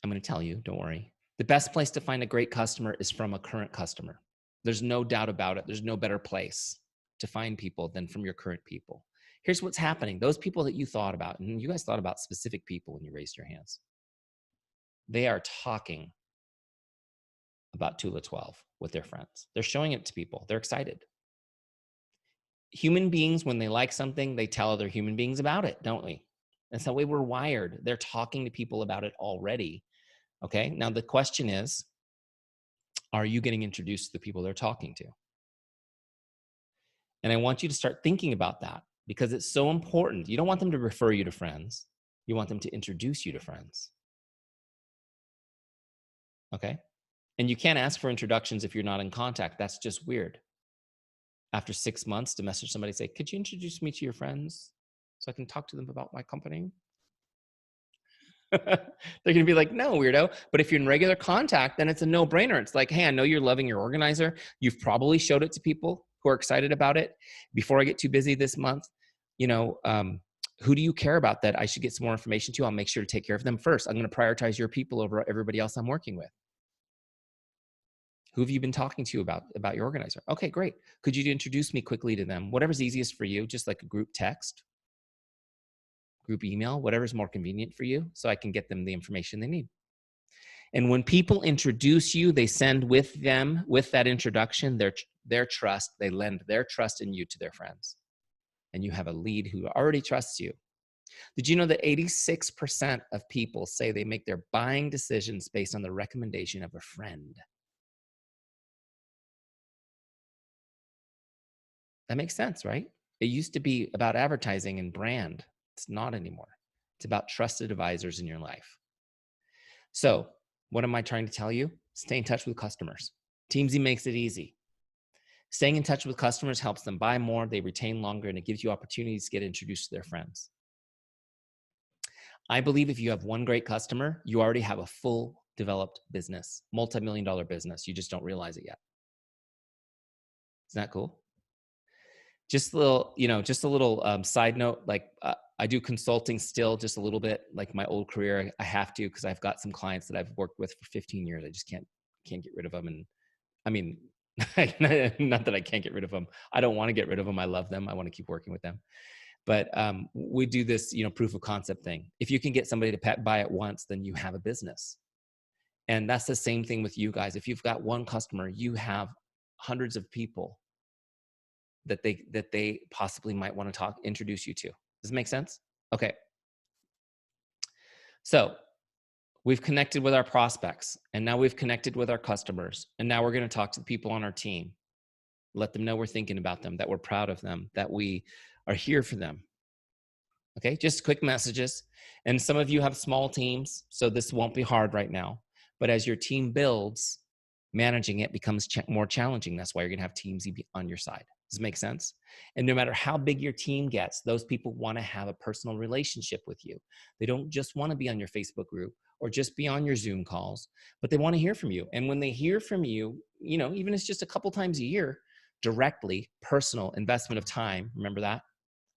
[SPEAKER 1] I'm going to tell you, don't worry. The best place to find a great customer is from a current customer. There's no doubt about it. There's no better place to find people than from your current people. Here's what's happening. Those people that you thought about, and you guys thought about specific people when you raised your hands, they are talking about Tula 12 with their friends. They're showing it to people. They're excited. Human beings, when they like something, they tell other human beings about it, don't we? That's the way we're wired. They're talking to people about it already. Okay, now the question is, are you getting introduced to the people they're talking to? And I want you to start thinking about that, because it's so important. You don't want them to refer you to friends. You want them to introduce you to friends. Okay? And you can't ask for introductions if you're not in contact. That's just weird. After 6 months to message somebody, say, could you introduce me to your friends so I can talk to them about my company? They're going to be like, no, weirdo. But if you're in regular contact, then it's a no-brainer. It's like, hey, I know you're loving your organizer. You've probably showed it to people who are excited about it. Before I get too busy this month, you know, who do you care about that I should get some more information to? I'll make sure to take care of them first. I'm going to prioritize your people over everybody else I'm working with. Who have you been talking to about your organizer? Okay, great. Could you introduce me quickly to them? Whatever's easiest for you, just like a group text, group email, whatever's more convenient for you, so I can get them the information they need. And when people introduce you, they send with them, with that introduction, their trust, they lend their trust in you to their friends. And you have a lead who already trusts you. Did you know that 86% of people say they make their buying decisions based on the recommendation of a friend? That makes sense, right? It used to be about advertising and brand. It's not anymore. It's about trusted advisors in your life. So, what am I trying to tell you? Stay in touch with customers. Teamzy makes it easy. Staying in touch with customers helps them buy more, they retain longer, and it gives you opportunities to get introduced to their friends. I believe if you have one great customer, you already have a full developed business, multi-million-dollar business. You just don't realize it yet. Isn't that cool? Just a little, just a little side note. Like I do consulting still, just a little bit. Like my old career, I have to because I've got some clients that I've worked with for 15 years. I just can't get rid of them. And I mean, not that I can't get rid of them. I don't want to get rid of them. I love them. I want to keep working with them. But we do this, proof of concept thing. If you can get somebody to buy it once, then you have a business. And that's the same thing with you guys. If you've got one customer, you have hundreds of people that they possibly might want to introduce you to. Does it make sense? Okay. So we've connected with our prospects, and now we've connected with our customers, and now we're going to talk to the people on our team. Let them know we're thinking about them, that we're proud of them, that we are here for them. Okay, just quick messages. And some of you have small teams, so this won't be hard right now. But as your team builds, managing it becomes more challenging. That's why you're going to have Teamzy on your side. Does it make sense? And no matter how big your team gets, those people want to have a personal relationship with you. They don't just want to be on your Facebook group or just be on your Zoom calls, but they want to hear from you. And when they hear from you, even if it's just a couple times a year, directly, personal investment of time, remember that?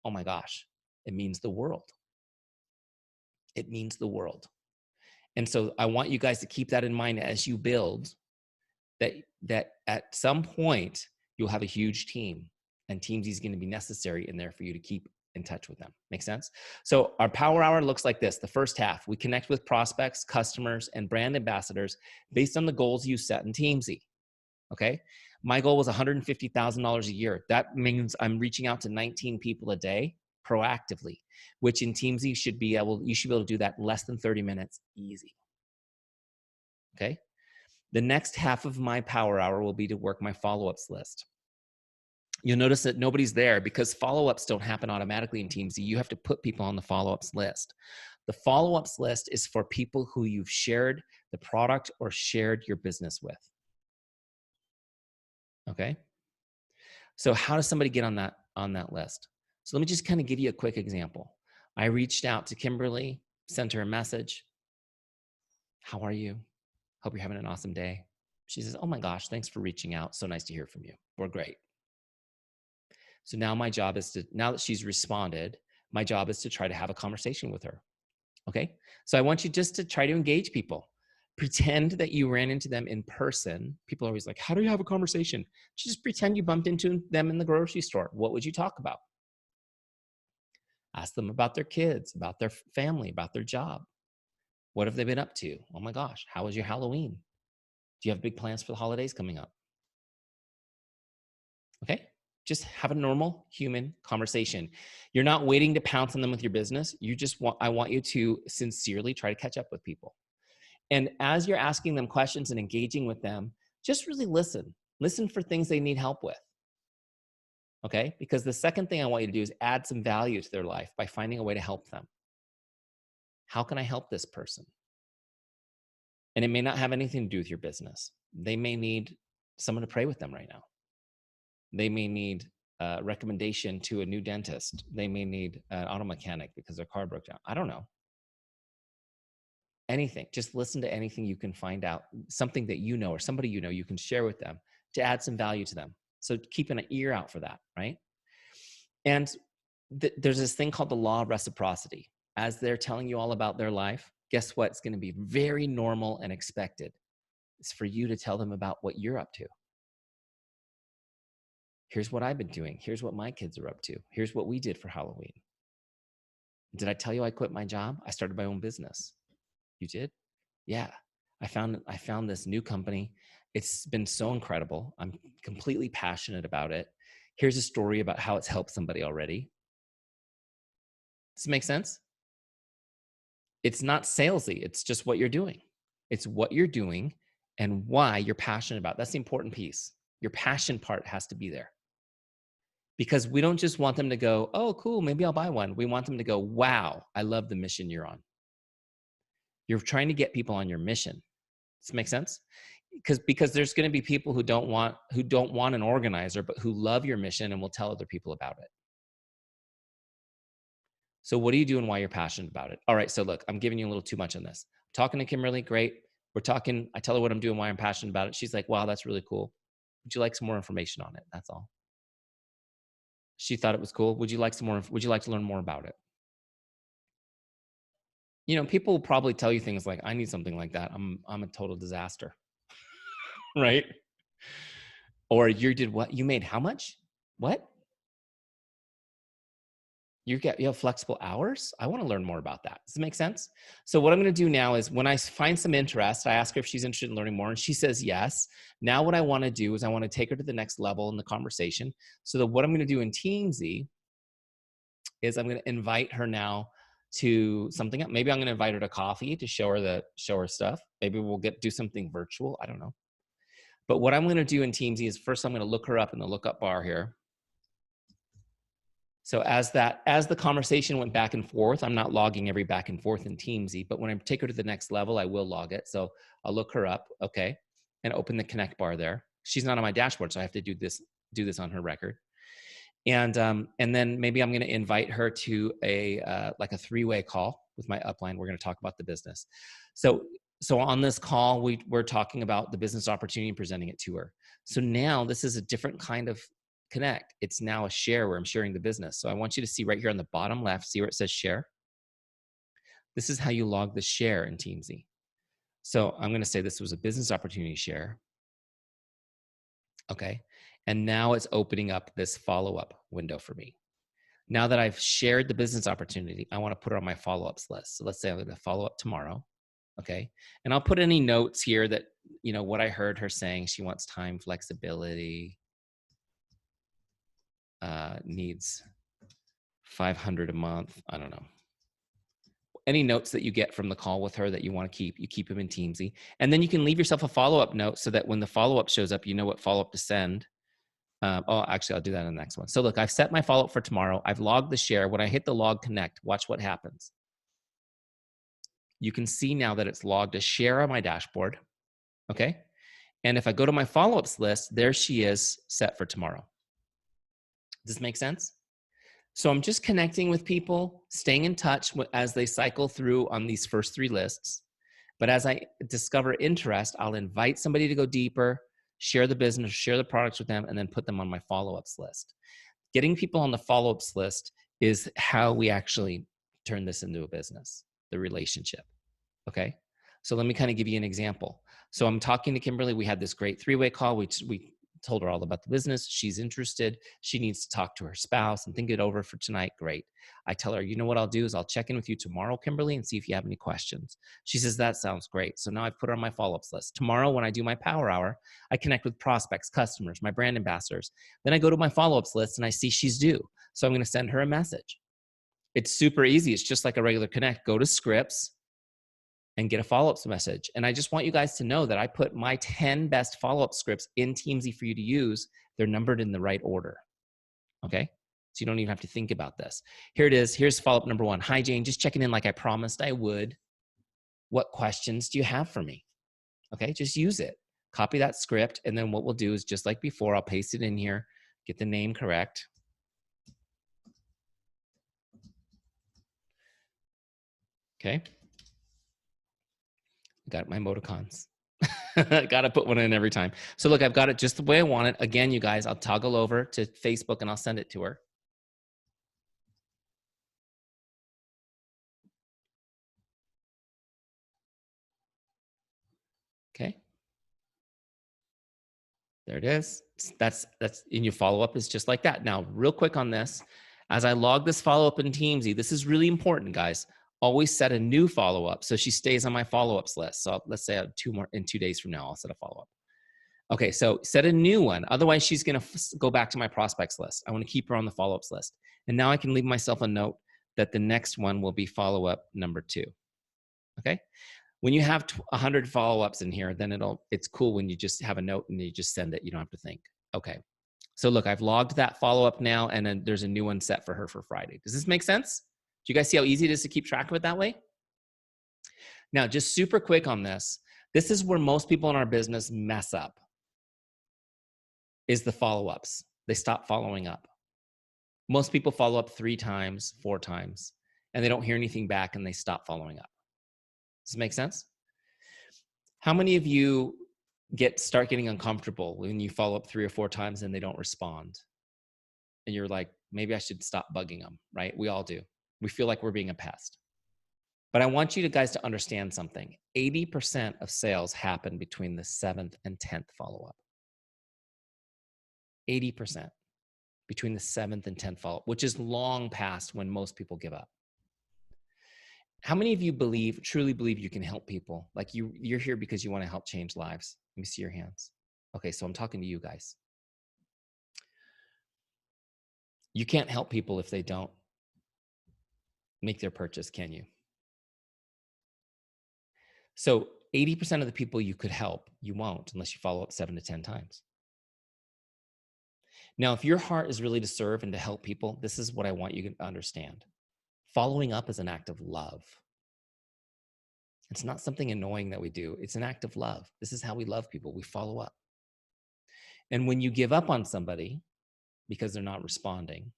[SPEAKER 1] Oh my gosh, it means the world. It means the world. And so I want you guys to keep that in mind as you build, that at some point you'll have a huge team, and Teamzy is going to be necessary in there for you to keep in touch with them. Make sense? So our power hour looks like this. The first half, we connect with prospects, customers, and brand ambassadors based on the goals you set in Teamzy. Okay. My goal was $150,000 a year. That means I'm reaching out to 19 people a day proactively, which in Teamzy you should be able to do that in less than 30 minutes, easy. Okay. The next half of my power hour will be to work my follow-ups list. You'll notice that nobody's there because follow-ups don't happen automatically in Teamzy. You have to put people on the follow-ups list. The follow-ups list is for people who you've shared the product or shared your business with. Okay. So how does somebody get on that list? So let me just kind of give you a quick example. I reached out to Kimberly, sent her a message. How are you? Hope you're having an awesome day. She says, oh my gosh, thanks for reaching out. So nice to hear from you. We're great. So now my job is now that she's responded, my job is to try to have a conversation with her. Okay. So I want you just to try to engage people. Pretend that you ran into them in person. People are always like, how do you have a conversation? Just pretend you bumped into them in the grocery store. What would you talk about? Ask them about their kids, about their family, about their job. What have they been up to? Oh my gosh, how was your Halloween? Do you have big plans for the holidays coming up? Okay. Just have a normal human conversation. You're not waiting to pounce on them with your business. I want you to sincerely try to catch up with people. And as you're asking them questions and engaging with them, just really listen. Listen for things they need help with. Okay? Because the second thing I want you to do is add some value to their life by finding a way to help them. How can I help this person? And it may not have anything to do with your business. They may need someone to pray with them right now. They may need a recommendation to a new dentist. They may need an auto mechanic because their car broke down. I don't know. Anything. Just listen to anything you can find out, something that you know or somebody you can share with them to add some value to them. So keep an ear out for that, right? And there's this thing called the law of reciprocity. As they're telling you all about their life, guess what? It's going to be very normal and expected. It's for you to tell them about what you're up to. Here's what I've been doing. Here's what my kids are up to. Here's what we did for Halloween. Did I tell you I quit my job? I started my own business. You did? Yeah. I found this new company. It's been so incredible. I'm completely passionate about it. Here's a story about how it's helped somebody already. Does it make sense? It's not salesy. It's just what you're doing. It's what you're doing and why you're passionate about. That's the important piece. Your passion part has to be there. Because we don't just want them to go, oh, cool, maybe I'll buy one. We want them to go, wow, I love the mission you're on. You're trying to get people on your mission. Does this make sense? Because there's going to be people who don't want an organizer, but who love your mission and will tell other people about it. So what do you do and why you're passionate about it? All right, so look, I'm giving you a little too much on this. Talking to Kimberly, great. We're talking, I tell her what I'm doing, why I'm passionate about it. She's like, wow, that's really cool. Would you like some more information on it? That's all. She thought it was cool. Would you like to learn more about it? You know, people will probably tell you things like, I need something like that. I'm a total disaster. Right? Or you did what? You made how much? What? You have flexible hours? I want to learn more about that. Does it make sense? So what I'm going to do now is when I find some interest, I ask her if she's interested in learning more, and she says yes. Now what I want to do is I want to take her to the next level in the conversation. So that what I'm going to do in Teamzy is I'm going to invite her now to something else. Maybe I'm going to invite her to coffee to show her stuff. Maybe we'll do something virtual. I don't know. But what I'm going to do in Teamzy is first I'm going to look her up in the lookup bar here. So as the conversation went back and forth, I'm not logging every back and forth in Teamzy, but when I take her to the next level, I will log it. So I'll look her up, okay, and open the connect bar there. She's not on my dashboard, so I have to do this on her record. And then maybe I'm going to invite her to like a three-way call with my upline. We're going to talk about the business. So on this call, we're talking about the business opportunity and presenting it to her. So now this is a different kind of connect. It's now a share where I'm sharing the business. So I want you to see right here on the bottom left, see where it says share. This is how you log the share in Teamzy. So I'm going to say this was a business opportunity share. Okay. And now it's opening up this follow-up window for me. Now that I've shared the business opportunity, I want to put it on my follow-ups list. So let's say I'm going to follow up tomorrow. Okay. And I'll put any notes here that, you know, what I heard her saying. She wants time flexibility, needs 500 a month. I don't know. Any notes that you get from the call with her that you want to keep, you keep them in Teamzy. And then you can leave yourself a follow-up note so that when the follow-up shows up, you know what follow-up to send. Actually, I'll do that in the next one. So look, I've set my follow-up for tomorrow. I've logged the share. When I hit the log connect, watch what happens. You can see now that it's logged a share on my dashboard. Okay. And if I go to my follow-ups list, there she is set for tomorrow. Does this make sense? So I'm just connecting with people, staying in touch as they cycle through on these first three lists. But as I discover interest, I'll invite somebody to go deeper, share the business, share the products with them, and then put them on my follow-ups list. Getting people on the follow-ups list is how we actually turn this into a business, the relationship. Okay. So let me kind of give you an example. So I'm talking to Kimberly. We had this great three-way call. We told her all about the business. She's interested. She needs to talk to her spouse and think it over for tonight. Great. I tell her, you know what I'll do is I'll check in with you tomorrow, Kimberly, and see if you have any questions. She says, that sounds great. So now I've put her on my follow-ups list. Tomorrow, when I do my power hour, I connect with prospects, customers, my brand ambassadors. Then I go to my follow-ups list and I see she's due. So I'm going to send her a message. It's super easy. It's just like a regular connect. Go to scripts and get a follow-ups message. And I just want you guys to know that I put my 10 best follow-up scripts in Teamzy for you to use. They're numbered in the right order. Okay. So you don't even have to think about this. Here it is. Here's follow-up number 1. Hi, Jane. Just checking in like I promised I would. What questions do you have for me? Okay. Just use it. Copy that script. And then what we'll do is just like before, I'll paste it in here, get the name correct. Okay. Got my emoticons. Got to put one in every time. So look, I've got it just the way I want it. Again, you guys, I'll toggle over to Facebook and I'll send it to her. Okay. There it is. That's in your follow-up is just like that. Now, real quick on this, as I log this follow-up in Teamzy, this is really important, guys. Always set a new follow-up so she stays on my follow-ups list. So let's say I have 2 more in 2 days from now, I'll set a follow-up. Okay, so set a new one. Otherwise, she's going to go back to my prospects list. I want to keep her on the follow-ups list. And now I can leave myself a note that the next one will be follow-up number 2. Okay? When you have 100 follow-ups in here, then it's cool when you just have a note and you just send it. You don't have to think. Okay. So look, I've logged that follow-up now, and then there's a new one set for her for Friday. Does this make sense? Do you guys see how easy it is to keep track of it that way? Now, just super quick on this. This is where most people in our business mess up, is the follow-ups. They stop following up. Most people follow up 3 times, 4 times, and they don't hear anything back and they stop following up. Does this make sense? How many of you start getting uncomfortable when you follow up 3 or 4 times and they don't respond? And you're like, maybe I should stop bugging them, right? We all do. We feel like we're being a pest. But I want you guys to understand something. 80% of sales happen between the 7th and 10th follow-up. 80% between the 7th and 10th follow-up, which is long past when most people give up. How many of you truly believe you can help people? Like you're here because you want to help change lives. Let me see your hands. Okay, so I'm talking to you guys. You can't help people if they don't make their purchase, can you? So 80% of the people you could help, you won't unless you follow up 7 to 10 times. Now, if your heart is really to serve and to help people, this is what I want you to understand. Following up is an act of love. It's not something annoying that we do. It's an act of love. This is how we love people. We follow up. And when you give up on somebody because they're not responding,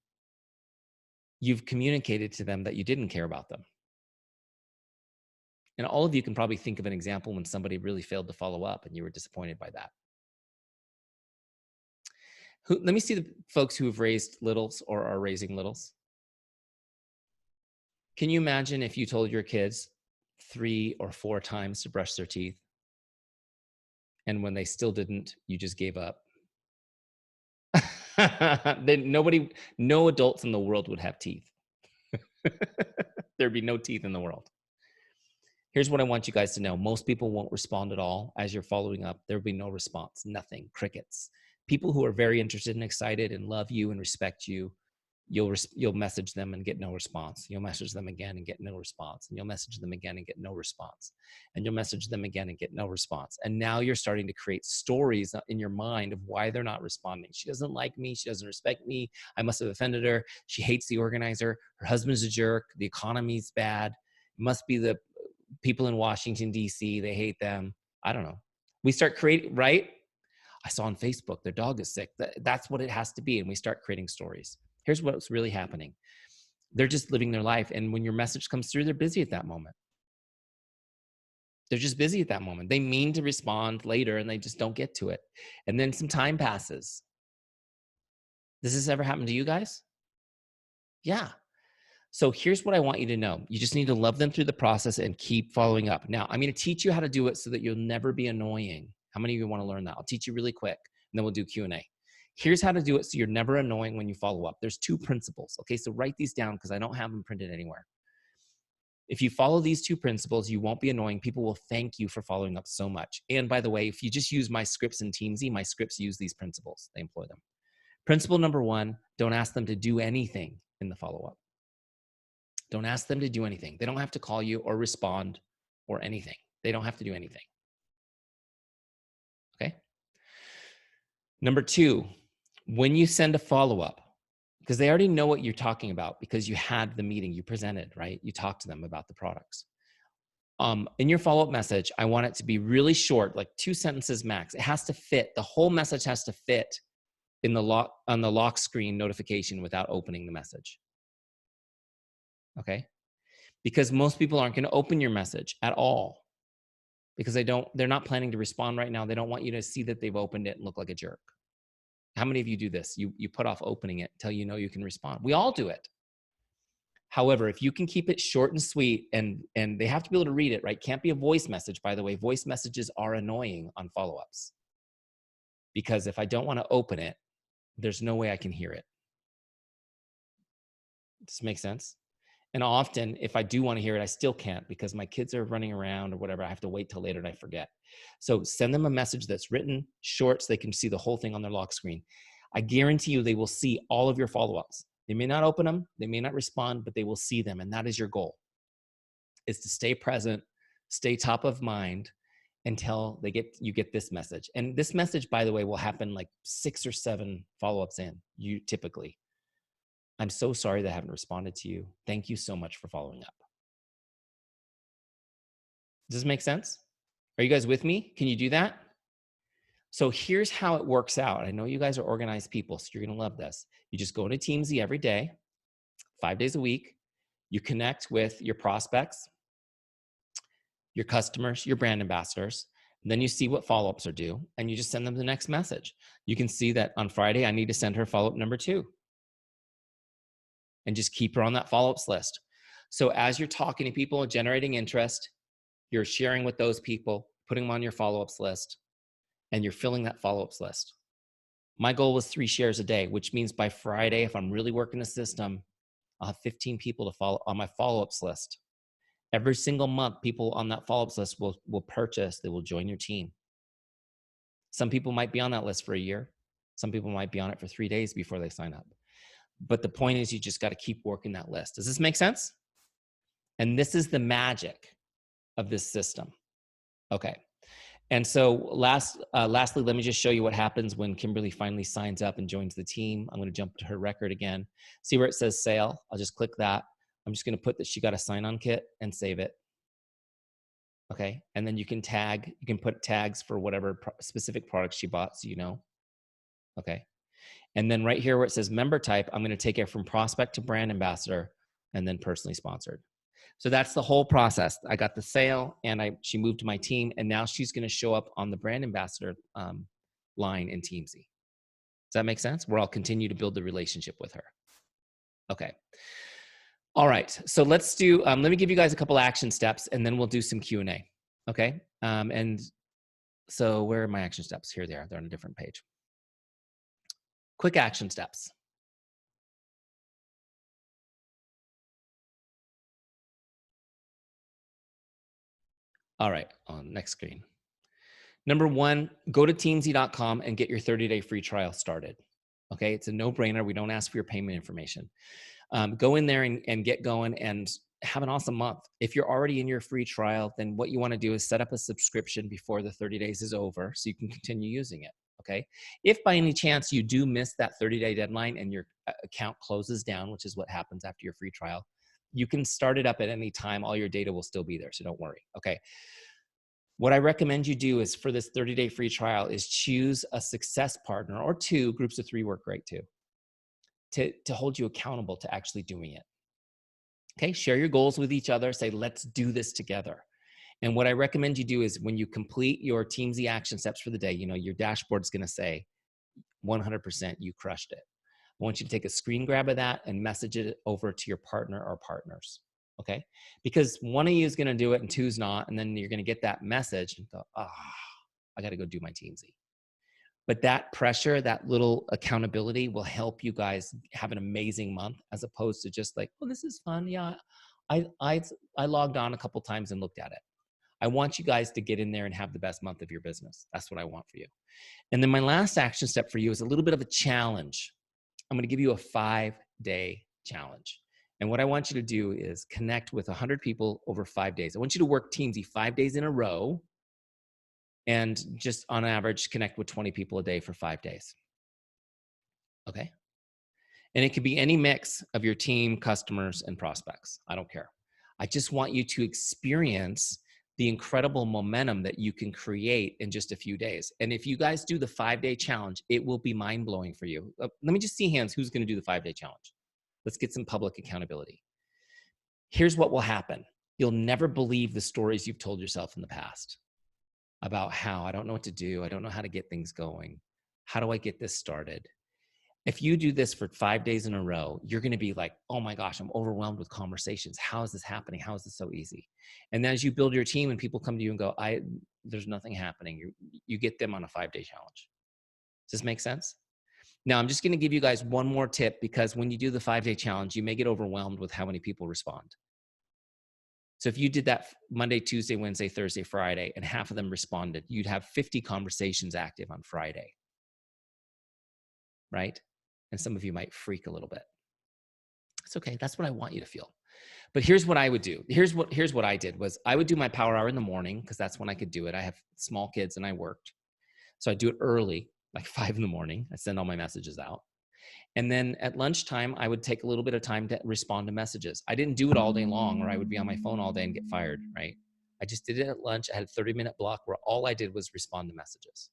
[SPEAKER 1] you've communicated to them that you didn't care about them. And all of you can probably think of an example when somebody really failed to follow up and you were disappointed by that. Let me see the folks who have raised littles or are raising littles. Can you imagine if you told your kids 3 or 4 times to brush their teeth, and when they still didn't, you just gave up? Then no adults in the world would have teeth. There'd be no teeth in the world. Here's what I want you guys to know. Most people won't respond at all. As you're following up, there'll be no response, nothing, crickets. People who are very interested and excited and love you and respect you, you'll message them and get no response. You'll message them again and get no response. And you'll message them again and get no response. And you'll message them again and get no response. And now you're starting to create stories in your mind of why they're not responding. She doesn't like me. She doesn't respect me. I must have offended her. She hates the organizer. Her husband's a jerk. The economy's bad. It must be the people in Washington, D.C. They hate them. I don't know. We start creating, right? I saw on Facebook, their dog is sick. That's what it has to be. And we start creating stories. Here's what's really happening. They're just living their life. And when your message comes through, they're busy at that moment. They're just busy at that moment. They mean to respond later and they just don't get to it. And then some time passes. Does this ever happen to you guys? Yeah. So here's what I want you to know. You just need to love them through the process and keep following up. Now, I'm going to teach you how to do it so that you'll never be annoying. How many of you want to learn that? I'll teach you really quick, and then we'll do Q&A. Here's how to do it so you're never annoying when you follow up. There's 2 principles. Okay, so write these down because I don't have them printed anywhere. If you follow these 2 principles, you won't be annoying. People will thank you for following up so much. And by the way, if you just use my scripts in Teamzy, my scripts use these principles. They employ them. Principle number 1, don't ask them to do anything in the follow-up. Don't ask them to do anything. They don't have to call you or respond or anything. They don't have to do anything. Okay? Number 2, when you send a follow-up, because they already know what you're talking about because you had the meeting, you presented, right? You talked to them about the products. In your follow-up message, I want it to be really short, like 2 sentences max. It has to fit. The whole message has to fit in the on the lock screen notification without opening the message. Okay? Because most people aren't going to open your message at all because they're not planning to respond right now. They don't want you to see that they've opened it and look like a jerk. How many of you do this? You put off opening it until you know you can respond. We all do it. However, if you can keep it short and sweet, and they have to be able to read it, right? Can't be a voice message, by the way. Voice messages are annoying on follow-ups because if I don't want to open it, there's no way I can hear it. Does this make sense? And often, if I do want to hear it, I still can't because my kids are running around or whatever. I have to wait till later and I forget. So send them a message that's written short so they can see the whole thing on their lock screen. I guarantee you they will see all of your follow-ups. They may not open them, they may not respond, but they will see them. And that is your goal, is to stay present, stay top of mind until you get this message. And this message, by the way, will happen like 6 or 7 follow-ups in, you typically. I'm so sorry that I haven't responded to you. Thank you so much for following up. Does this make sense? Are you guys with me? Can you do that? So here's how it works out. I know you guys are organized people, so you're going to love this. You just go into Teamzy every day, 5 days a week. You connect with your prospects, your customers, your brand ambassadors. And then you see what follow-ups are due, and you just send them the next message. You can see that on Friday, I need to send her follow-up number 2. And just keep her on that follow-ups list. So as you're talking to people, generating interest, you're sharing with those people, putting them on your follow-ups list, and you're filling that follow-ups list. My goal was 3 shares a day, which means by Friday, if I'm really working the system, I'll have 15 people to follow on my follow-ups list. Every single month, people on that follow-ups list will purchase, they will join your team. Some people might be on that list for a year. Some people might be on it for 3 days before they sign up. But the point is, you just got to keep working that list. Does this make sense? And this is the magic of this system. Okay. And so lastly, let me just show you what happens when Kimberly finally signs up and joins the team. I'm going to jump to her record again. See where it says sale? I'll just click that. I'm just going to put that she got a sign-on kit and save it. Okay. And then you can put tags for whatever specific products she bought, so you know. Okay. And then right here where it says member type, I'm going to take it from prospect to brand ambassador and then personally sponsored. So that's the whole process. I got the sale and she moved to my team, and now she's going to show up on the brand ambassador line in Teamzy. Does that make sense? Where I'll continue to build the relationship with her. Okay. All right. So let's do, let me give you guys a couple action steps and then we'll do some Q&A. Okay. And so where are my action steps? Here they are. They're on a different page. Quick action steps. All right, on next screen. Number 1, go to teamzy.com and get your 30-day free trial started. Okay, it's a no-brainer. We don't ask for your payment information. Go in there and get going and have an awesome month. If you're already in your free trial, then what you want to do is set up a subscription before the 30 days is over so you can continue using it. Okay. If by any chance you do miss that 30-day deadline and your account closes down, which is what happens after your free trial, you can start it up at any time. All your data will still be there. So don't worry. Okay. What I recommend you do is for this 30-day free trial is choose a success partner or 2. Groups of 3 work great too, to hold you accountable to actually doing it. Okay. Share your goals with each other. Say, let's do this together. And what I recommend you do is when you complete your Teamzy action steps for the day, you know, your dashboard's going to say 100% you crushed it. I want you to take a screen grab of that and message it over to your partner or partners. Okay. Because 1 of you is going to do it and 2's not. And then you're going to get that message and go, I got to go do my Teamzy. But that pressure, that little accountability will help you guys have an amazing month, as opposed to just like, oh, this is fun. Yeah. I logged on a couple times and looked at it. I want you guys to get in there and have the best month of your business. That's what I want for you. And then my last action step for you is a little bit of a challenge. I'm going to give you a 5-day challenge. And what I want you to do is connect with 100 people over 5 days. I want you to work Teamzy 5 days in a row and just on average connect with 20 people a day for 5 days. Okay? And it could be any mix of your team, customers, and prospects. I don't care. I just want you to experience the incredible momentum that you can create in just a few days. And if you guys do the 5-day challenge, it will be mind-blowing for you. Let me just see hands. Who's going to do the 5-day challenge? Let's get some public accountability. Here's what will happen. You'll never believe the stories you've told yourself in the past about how I don't know what to do. I don't know how to get things going. How do I get this started? If you do this for 5 days in a row, you're going to be like, oh my gosh, I'm overwhelmed with conversations. How is this happening? How is this so easy? And then as you build your team and people come to you and go, there's nothing happening. You get them on a 5-day challenge. Does this make sense? Now, I'm just going to give you guys one more tip, because when you do the 5-day challenge, you may get overwhelmed with how many people respond. So if you did that Monday, Tuesday, Wednesday, Thursday, Friday, and half of them responded, you'd have 50 conversations active on Friday, right? And some of you might freak a little bit. It's okay. That's what I want you to feel. But here's what I would do. Here's what I did was I would do my power hour in the morning because that's when I could do it. I have small kids and I worked. So I do it early, like 5 in the morning. I send all my messages out. And then at lunchtime, I would take a little bit of time to respond to messages. I didn't do it all day long or I would be on my phone all day and get fired, right? I just did it at lunch. I had a 30-minute block where all I did was respond to messages.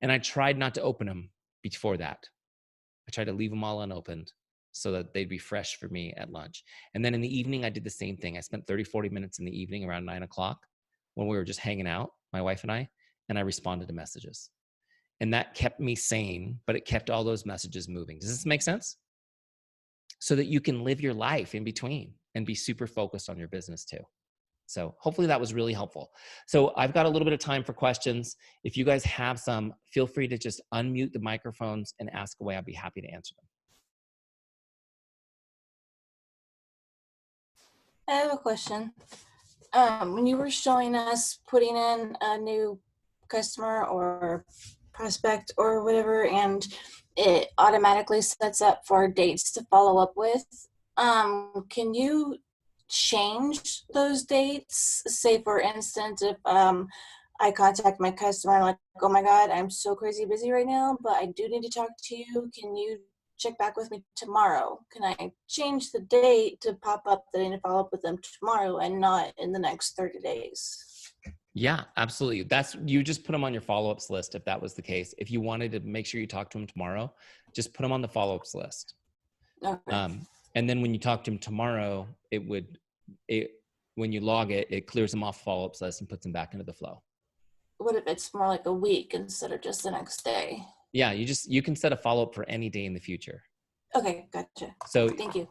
[SPEAKER 1] And I tried not to open them before that. I tried to leave them all unopened so that they'd be fresh for me at lunch. And then in the evening, I did the same thing. I spent 30, 40 minutes in the evening around 9 o'clock when we were just hanging out, my wife and I responded to messages. And that kept me sane, but it kept all those messages moving. Does this make sense? So that you can live your life in between and be super focused on your business too. So hopefully that was really helpful. So I've got a little bit of time for questions. If you guys have some, feel free to just unmute the microphones and ask away. I'll be happy to answer them.
[SPEAKER 2] I have a question. When you were showing us putting in a new customer or prospect or whatever, and it automatically sets up for dates to follow up with, can you change those dates? Say, for instance, if I contact my customer like, oh my God, I'm so crazy busy right now, but I do need to talk to you. Can you check back with me tomorrow? Can I change the date to pop up that I need to follow up with them tomorrow and not in the next 30 days?
[SPEAKER 1] Yeah, absolutely. You just put them on your follow-ups list if that was the case. If you wanted to make sure you talk to them tomorrow, just put them on the follow-ups list.
[SPEAKER 2] Okay.
[SPEAKER 1] And then when you talk to them tomorrow, when you log it, it clears them off follow-ups list and puts them back into the flow.
[SPEAKER 2] What if it's more like a week instead of just the next day?
[SPEAKER 1] Yeah, you can set a follow-up for any day in the future.
[SPEAKER 2] Okay, gotcha.
[SPEAKER 1] So
[SPEAKER 2] thank you.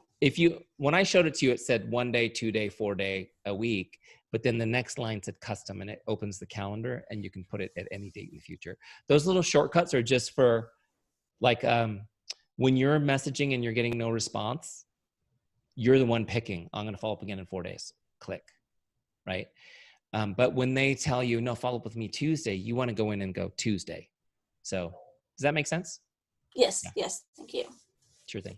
[SPEAKER 1] When I showed it to you, it said 1 day, 2 day, 4 day, a week, but then the next line said custom and it opens the calendar and you can put it at any date in the future. Those little shortcuts are just for like, when you're messaging and you're getting no response, you're the one picking, I'm going to follow up again in 4 days, click, right? But when they tell you, no, follow up with me Tuesday, you want to go in and go Tuesday. So does that make sense?
[SPEAKER 2] Yes, yeah. Yes, thank you.
[SPEAKER 1] Sure thing.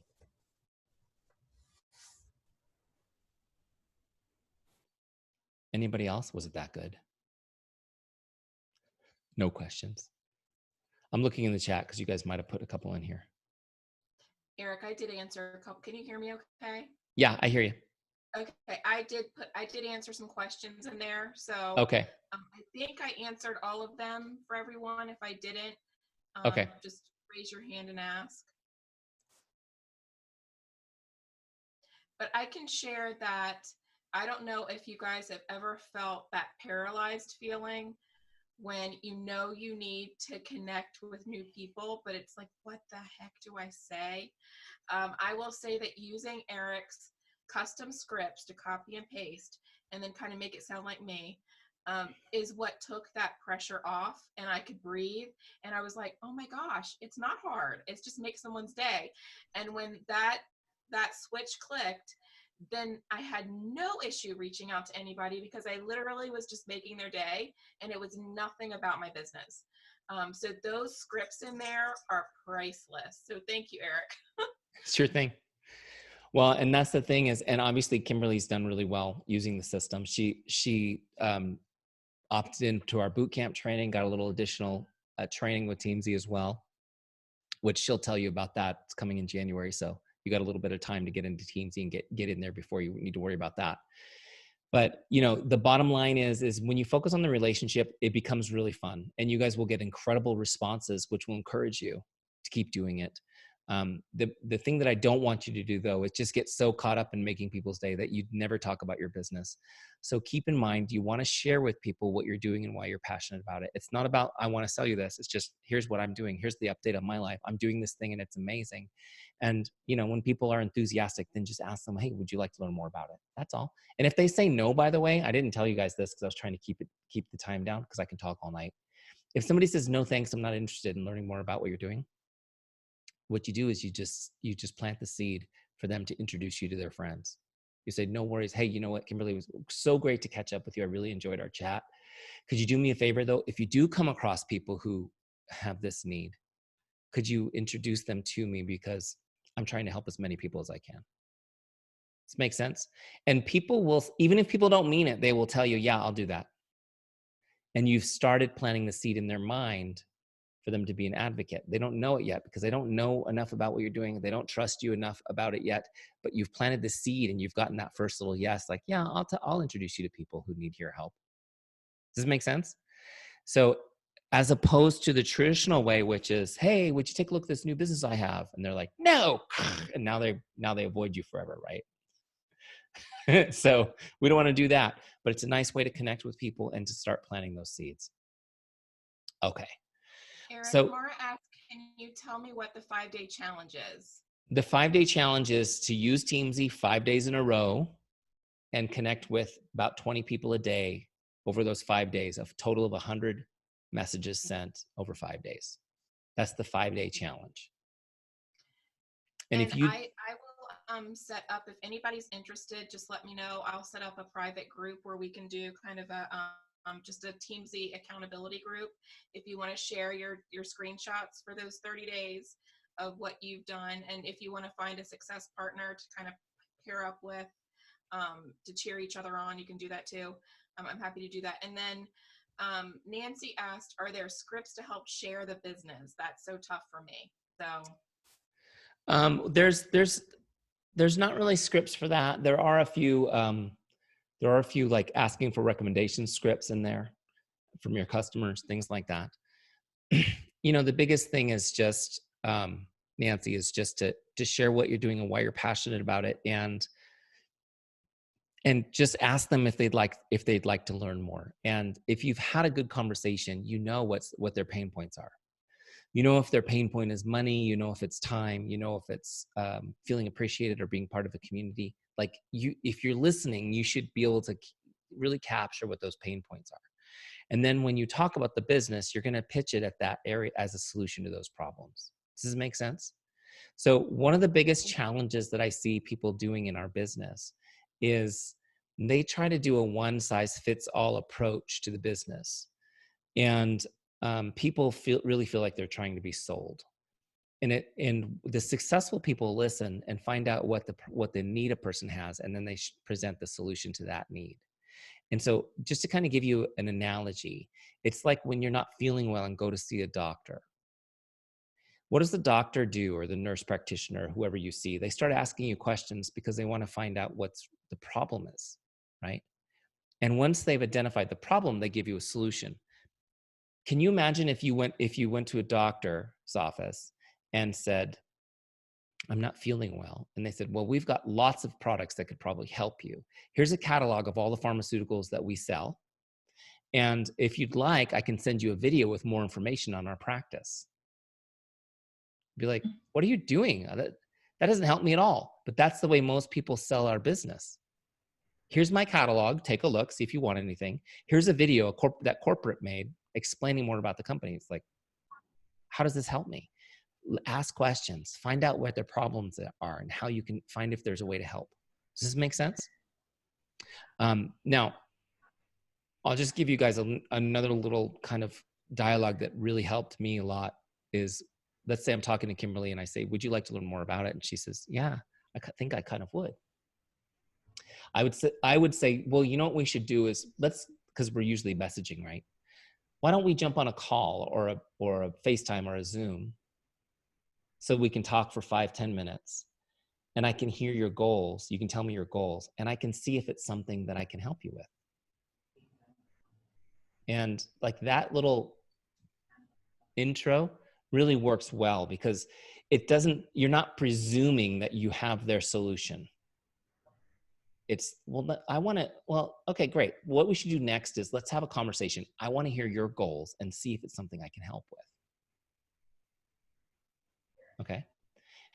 [SPEAKER 1] Anybody else? Was it that good? No questions. I'm looking in the chat because you guys might have put a couple in here.
[SPEAKER 3] Eric, I did answer a couple. Can you hear me okay?
[SPEAKER 1] Yeah, I hear you.
[SPEAKER 3] Okay, I did answer some questions in there. So
[SPEAKER 1] okay.
[SPEAKER 3] I think I answered all of them for everyone. If I didn't,
[SPEAKER 1] okay.
[SPEAKER 3] Just raise your hand and ask. But I can share that I don't know if you guys have ever felt that paralyzed feeling when you know you need to connect with new people, but it's like, what the heck do I say? I will say that using Eric's custom scripts to copy and paste and then kind of make it sound like me is what took that pressure off, and I could breathe. And I was like, oh my gosh, it's not hard. It's just make someone's day. And when that switch clicked, then I had no issue reaching out to anybody because I literally was just making their day, and it was nothing about my business. So those scripts in there are priceless. So thank you, Eric.
[SPEAKER 1] Sure thing. Well, and that's the thing is, and obviously Kimberly's done really well using the system. She opted into our bootcamp training, got a little additional training with Teamzy as well, which she'll tell you about that. It's coming in January. So you got a little bit of time to get into Teamzy and get in there before you need to worry about that. But the bottom line is when you focus on the relationship, it becomes really fun, and you guys will get incredible responses, which will encourage you to keep doing it. The thing that I don't want you to do though is just get so caught up in making people's day that you never talk about your business. So keep in mind, you want to share with people what you're doing and why you're passionate about it. It's not about, I want to sell you this. It's just, here's what I'm doing. Here's the update of my life. I'm doing this thing and it's amazing. And when people are enthusiastic, then just ask them, hey, would you like to learn more about it? That's all. And if they say no, by the way, I didn't tell you guys this because I was trying to keep the time down because I can talk all night. If somebody says, no, thanks, I'm not interested in learning more about what you're doing, what you do is you just plant the seed for them to introduce you to their friends. You say, no worries. Hey, you know what, Kimberly, it was so great to catch up with you. I really enjoyed our chat. Could you do me a favor though? If you do come across people who have this need, could you introduce them to me? Because I'm trying to help as many people as I can. Does this make sense? And people will, even if people don't mean it, they will tell you, yeah, I'll do that. And you've started planting the seed in their mind for them to be an advocate. They don't know it yet because they don't know enough about what you're doing. They don't trust you enough about it yet, but you've planted the seed and you've gotten that first little yes, like, yeah, I'll introduce you to people who need your help. Does this make sense? So as opposed to the traditional way, which is, hey, would you take a look at this new business I have? And they're like, no. And now they avoid you forever, right? So we don't want to do that, but it's a nice way to connect with people and to start planting those seeds. Okay.
[SPEAKER 3] Eric,
[SPEAKER 1] So
[SPEAKER 3] Mara asked, can you tell me what the 5-day challenge is?
[SPEAKER 1] the 5-day challenge is to use Teamzy 5 days in a row and connect with about 20 people a day over those 5 days, a total of 100 messages sent over 5 days. That's the 5-day challenge. And if you,
[SPEAKER 3] I will set up, if anybody's interested, just let me know. I'll set up a private group where we can do kind of a just a Teamzy accountability group. If you want to share your screenshots for those 30 days of what you've done, and if you want to find a success partner to kind of pair up with to cheer each other on, you can do that too. I'm happy to do that. And then Nancy asked, are there scripts to help share the business? That's so tough for me. So
[SPEAKER 1] there's not really scripts for that. There are a few like asking for recommendation scripts in there from your customers, things like that. The biggest thing is just, Nancy, is just to share what you're doing and why you're passionate about it, and just ask them if they'd like to learn more. And if you've had a good conversation, what their pain points are. If their pain point is money, if it's time, if it's feeling appreciated or being part of a community. Like if you're listening, you should be able to really capture what those pain points are. And then when you talk about the business, you're going to pitch it at that area as a solution to those problems. Does this make sense? So one of the biggest challenges that I see people doing in our business is they try to do a one-size-fits-all approach to the business. And people really feel like they're trying to be sold. And the successful people listen and find out what the need a person has, and then they present the solution to that need. And so just to kind of give you an analogy, it's like when you're not feeling well and go to see a doctor. What does the doctor do, or the nurse practitioner, whoever you see? They start asking you questions because they want to find out what the problem is, right? And once they've identified the problem, they give you a solution. Can you imagine if you went to a doctor's office and said, I'm not feeling well. And they said, well, we've got lots of products that could probably help you. Here's a catalog of all the pharmaceuticals that we sell. And if you'd like, I can send you a video with more information on our practice. Be like, what are you doing? That doesn't help me at all. But that's the way most people sell our business. Here's my catalog. Take a look, see if you want anything. Here's a video that corporate made explaining more about the company. It's like, how does this help me? Ask questions, find out what their problems are and how you can find if there's a way to help. Does this make sense? Now, I'll just give you guys another little kind of dialogue that really helped me a lot is, let's say I'm talking to Kimberly and I say, would you like to learn more about it? And she says, yeah, I think I kind of would. I would say, well, you know what we should do is because we're usually messaging, right? Why don't we jump on a call or a FaceTime or a Zoom so we can talk for 5-10 minutes and I can hear your goals. You can tell me your goals and I can see if it's something that I can help you with. And like that little intro really works well because you're not presuming that you have their solution. It's, okay, great. What we should do next is let's have a conversation. I want to hear your goals and see if it's something I can help with. Okay.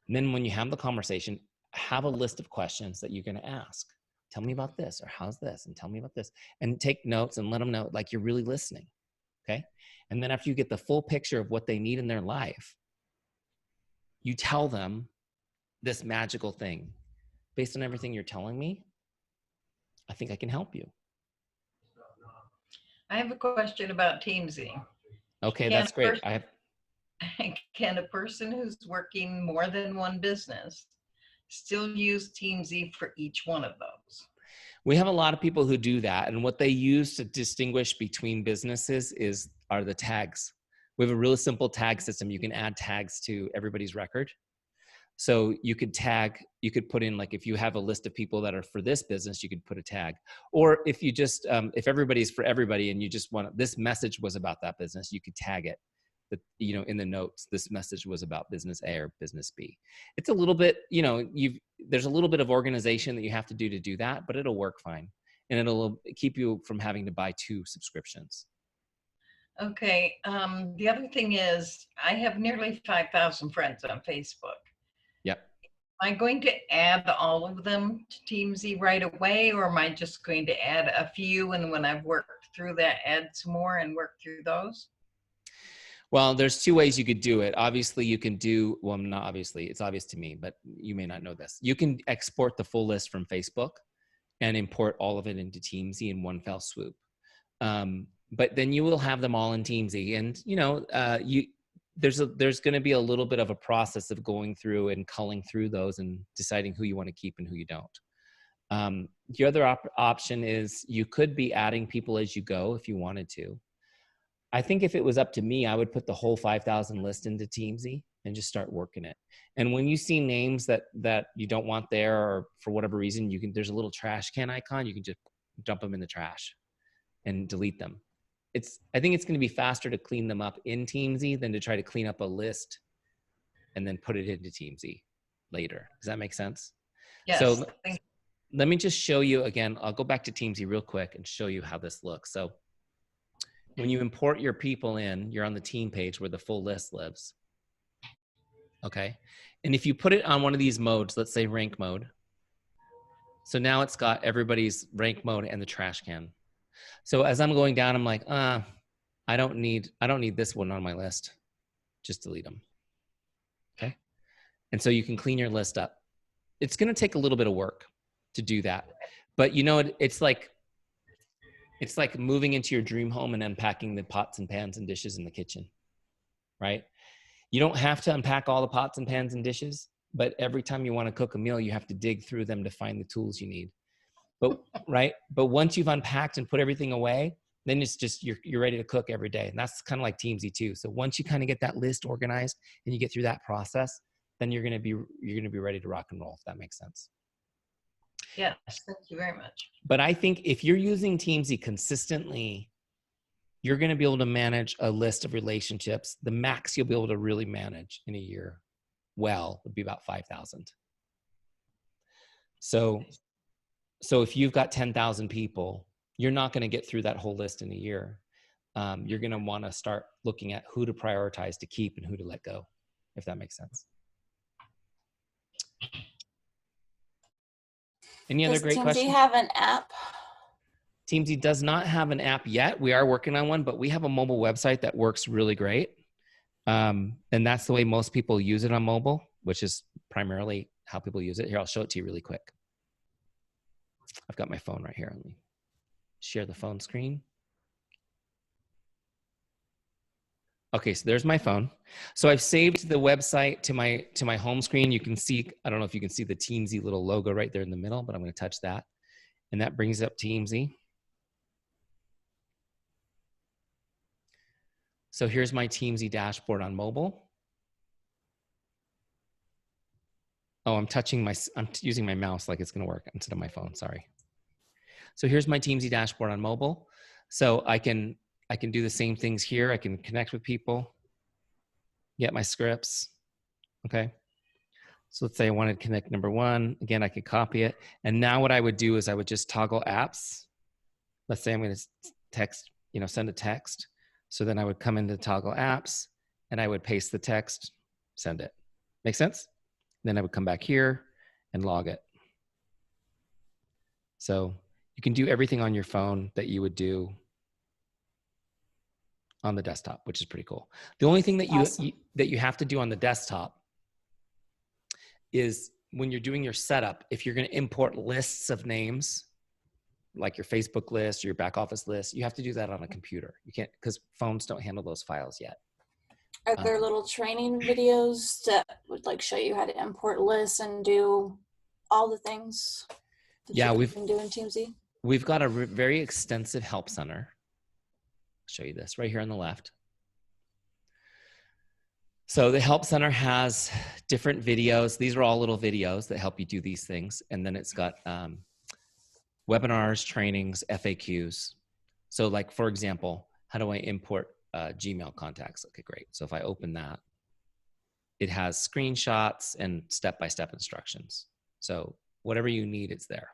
[SPEAKER 1] And then when you have the conversation, have a list of questions that you're going to ask. Tell me about this, or how's this? And tell me about this. And take notes and let them know like you're really listening. Okay. And then after you get the full picture of what they need in their life, you tell them this magical thing. Based on everything you're telling me, I think I can help you.
[SPEAKER 4] I have a question about Teamzy.
[SPEAKER 1] Okay, that's great.
[SPEAKER 4] Can a person who's working more than one business still use Teamzy for each one of those?
[SPEAKER 1] We have a lot of people who do that. And what they use to distinguish between businesses are the tags. We have a really simple tag system. You can add tags to everybody's record. So you could put in, like, if you have a list of people that are for this business, you could put a tag. Or if you just, if everybody's for everybody and you just want, this message was about that business, you could tag it. That, you know, in the notes, this message was about business A or business B. It's a little bit, you know, there's a little bit of organization that you have to do that, but it'll work fine. And it'll keep you from having to buy 2 subscriptions.
[SPEAKER 4] Okay. The other thing is, I have nearly 5,000 friends on Facebook.
[SPEAKER 1] Yep.
[SPEAKER 4] Am I going to add all of them to Teamzy right away, or am I just going to add a few, and when I've worked through that, add some more and work through those?
[SPEAKER 1] Well, there's 2 ways you could do it. Obviously, you can do, well, not obviously, it's obvious to me, but you may not know this. You can export the full list from Facebook and import all of it into Teamzy in one fell swoop. But then you will have them all in Teamzy. And, you know, there's going to be a little bit of a process of going through and culling through those and deciding who you want to keep and who you don't. The other option is you could be adding people as you go if you wanted to. I think if it was up to me, I would put the whole 5,000 list into Teamzy and just start working it. And when you see names that you don't want there, or for whatever reason, there's a little trash can icon, you can just dump them in the trash and delete them. I think it's going to be faster to clean them up in Teamzy than to try to clean up a list and then put it into Teamzy later. Does that make sense?
[SPEAKER 4] Yes.
[SPEAKER 1] So let me just show you again. I'll go back to Teamzy real quick and show you how this looks. So when you import your people in, you're on the team page where the full list lives. Okay. And if you put it on one of these modes, let's say rank mode. So now it's got everybody's rank mode and the trash can. So as I'm going down, I'm like, I don't need this one on my list. Just delete them. Okay. And so you can clean your list up. It's going to take a little bit of work to do that. But you know, it's like moving into your dream home and unpacking the pots and pans and dishes in the kitchen, right? You don't have to unpack all the pots and pans and dishes, but every time you want to cook a meal, you have to dig through them to find the tools you need. But right. But once you've unpacked and put everything away, then it's just, you're ready to cook every day. And that's kind of like Teamzy too. So once you kind of get that list organized and you get through that process, then you're going to be ready to rock and roll, if that makes sense.
[SPEAKER 4] Yes, thank you very much.
[SPEAKER 1] But I think if you're using Teamzy consistently, you're going to be able to manage a list of relationships. The max you'll be able to really manage in a year would be about 5,000. So if you've got 10,000 people, you're not going to get through that whole list in a year. You're going to want to start looking at who to prioritize to keep and who to let go, if that makes sense. Any other great questions?
[SPEAKER 2] Does Teamzy have an app?
[SPEAKER 1] Teamzy does not have an app yet. We are working on one, but we have a mobile website that works really great. And that's the way most people use it on mobile, which is primarily how people use it. Here, I'll show it to you really quick. I've got my phone right here. Let me share the phone screen. Okay, so there's my phone. So I've saved the website to my home screen. You can see, I don't know if you can see the Teamzy little logo right there in the middle, but I'm going to touch that. And that brings up Teamzy. So here's my Teamzy dashboard on mobile. Oh, I'm using my mouse like it's going to work instead of my phone, sorry. So here's my Teamzy dashboard on mobile. So I can do the same things here. I can connect with people, get my scripts, okay? So let's say I wanted to connect number 1. Again, I could copy it. And now what I would do is I would just toggle apps. Let's say I'm going to send a text. So then I would come into toggle apps and I would paste the text, send it. Make sense? Then I would come back here and log it. So you can do everything on your phone that you would do on the desktop, which is pretty cool. The only thing that you have to do on the desktop is when you're doing your setup, if you're going to import lists of names, like your Facebook list or your back office list, you have to do that on a computer. You can't, because phones don't handle those files yet.
[SPEAKER 2] Are there little training videos that would like show you how to import lists and do all the things that
[SPEAKER 1] Yeah,
[SPEAKER 2] you can do in Teamzy?
[SPEAKER 1] we've got a very extensive help center. I'll show you this right here on the left. So the help center has different videos. These are all little videos that help you do these things. And then it's got webinars, trainings, FAQs. So like, for example, how do I import Gmail contacts? Okay, great. So if I open that, it has screenshots and step-by-step instructions. So whatever you need, it's there.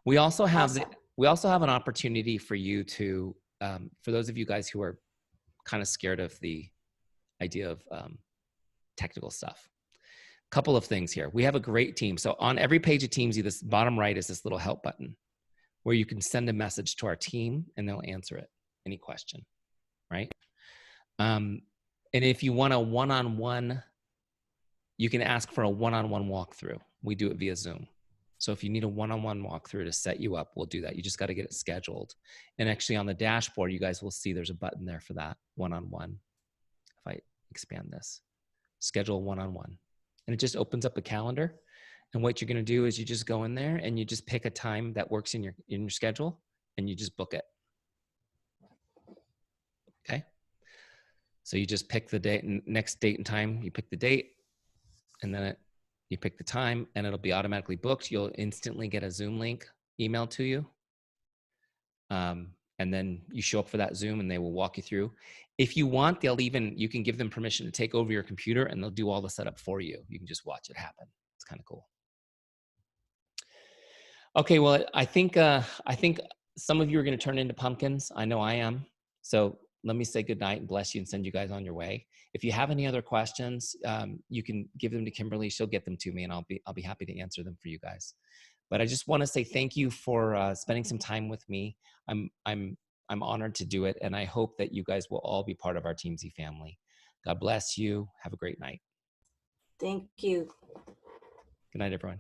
[SPEAKER 1] We also have an opportunity for you to, for those of you guys who are kind of scared of the idea of technical stuff. A couple of things here. We have a great team. So on every page of Teamzy, this bottom right is this little help button where you can send a message to our team and they'll answer it, any question, right? And if you want a one-on-one, you can ask for a one-on-one walkthrough. We do it via Zoom. So if you need a one-on-one walkthrough to set you up, we'll do that. You just got to get it scheduled. And actually on the dashboard, you guys will see there's a button there for that one-on-one. If I expand this, schedule one-on-one. And it just opens up a calendar. And what you're going to do is you just go in there and you just pick a time that works in your schedule and you just book it. Okay. So you just pick the date and next date and time, you pick the date and then you pick the time and it'll be automatically booked. You'll instantly get a Zoom link emailed to you. And then you show up for that Zoom and they will walk you through. If you want, you can give them permission to take over your computer and they'll do all the setup for you. You can just watch it happen. It's kind of cool. Okay, well, I think some of you are going to turn into pumpkins. I know I am. So let me say good night and bless you and send you guys on your way. If you have any other questions, you can give them to Kimberly. She'll get them to me and I'll be happy to answer them for you guys. But I just want to say thank you for spending some time with me. I'm honored to do it. And I hope that you guys will all be part of our Teamzy family. God bless you. Have a great night.
[SPEAKER 2] Thank you.
[SPEAKER 1] Good night, everyone.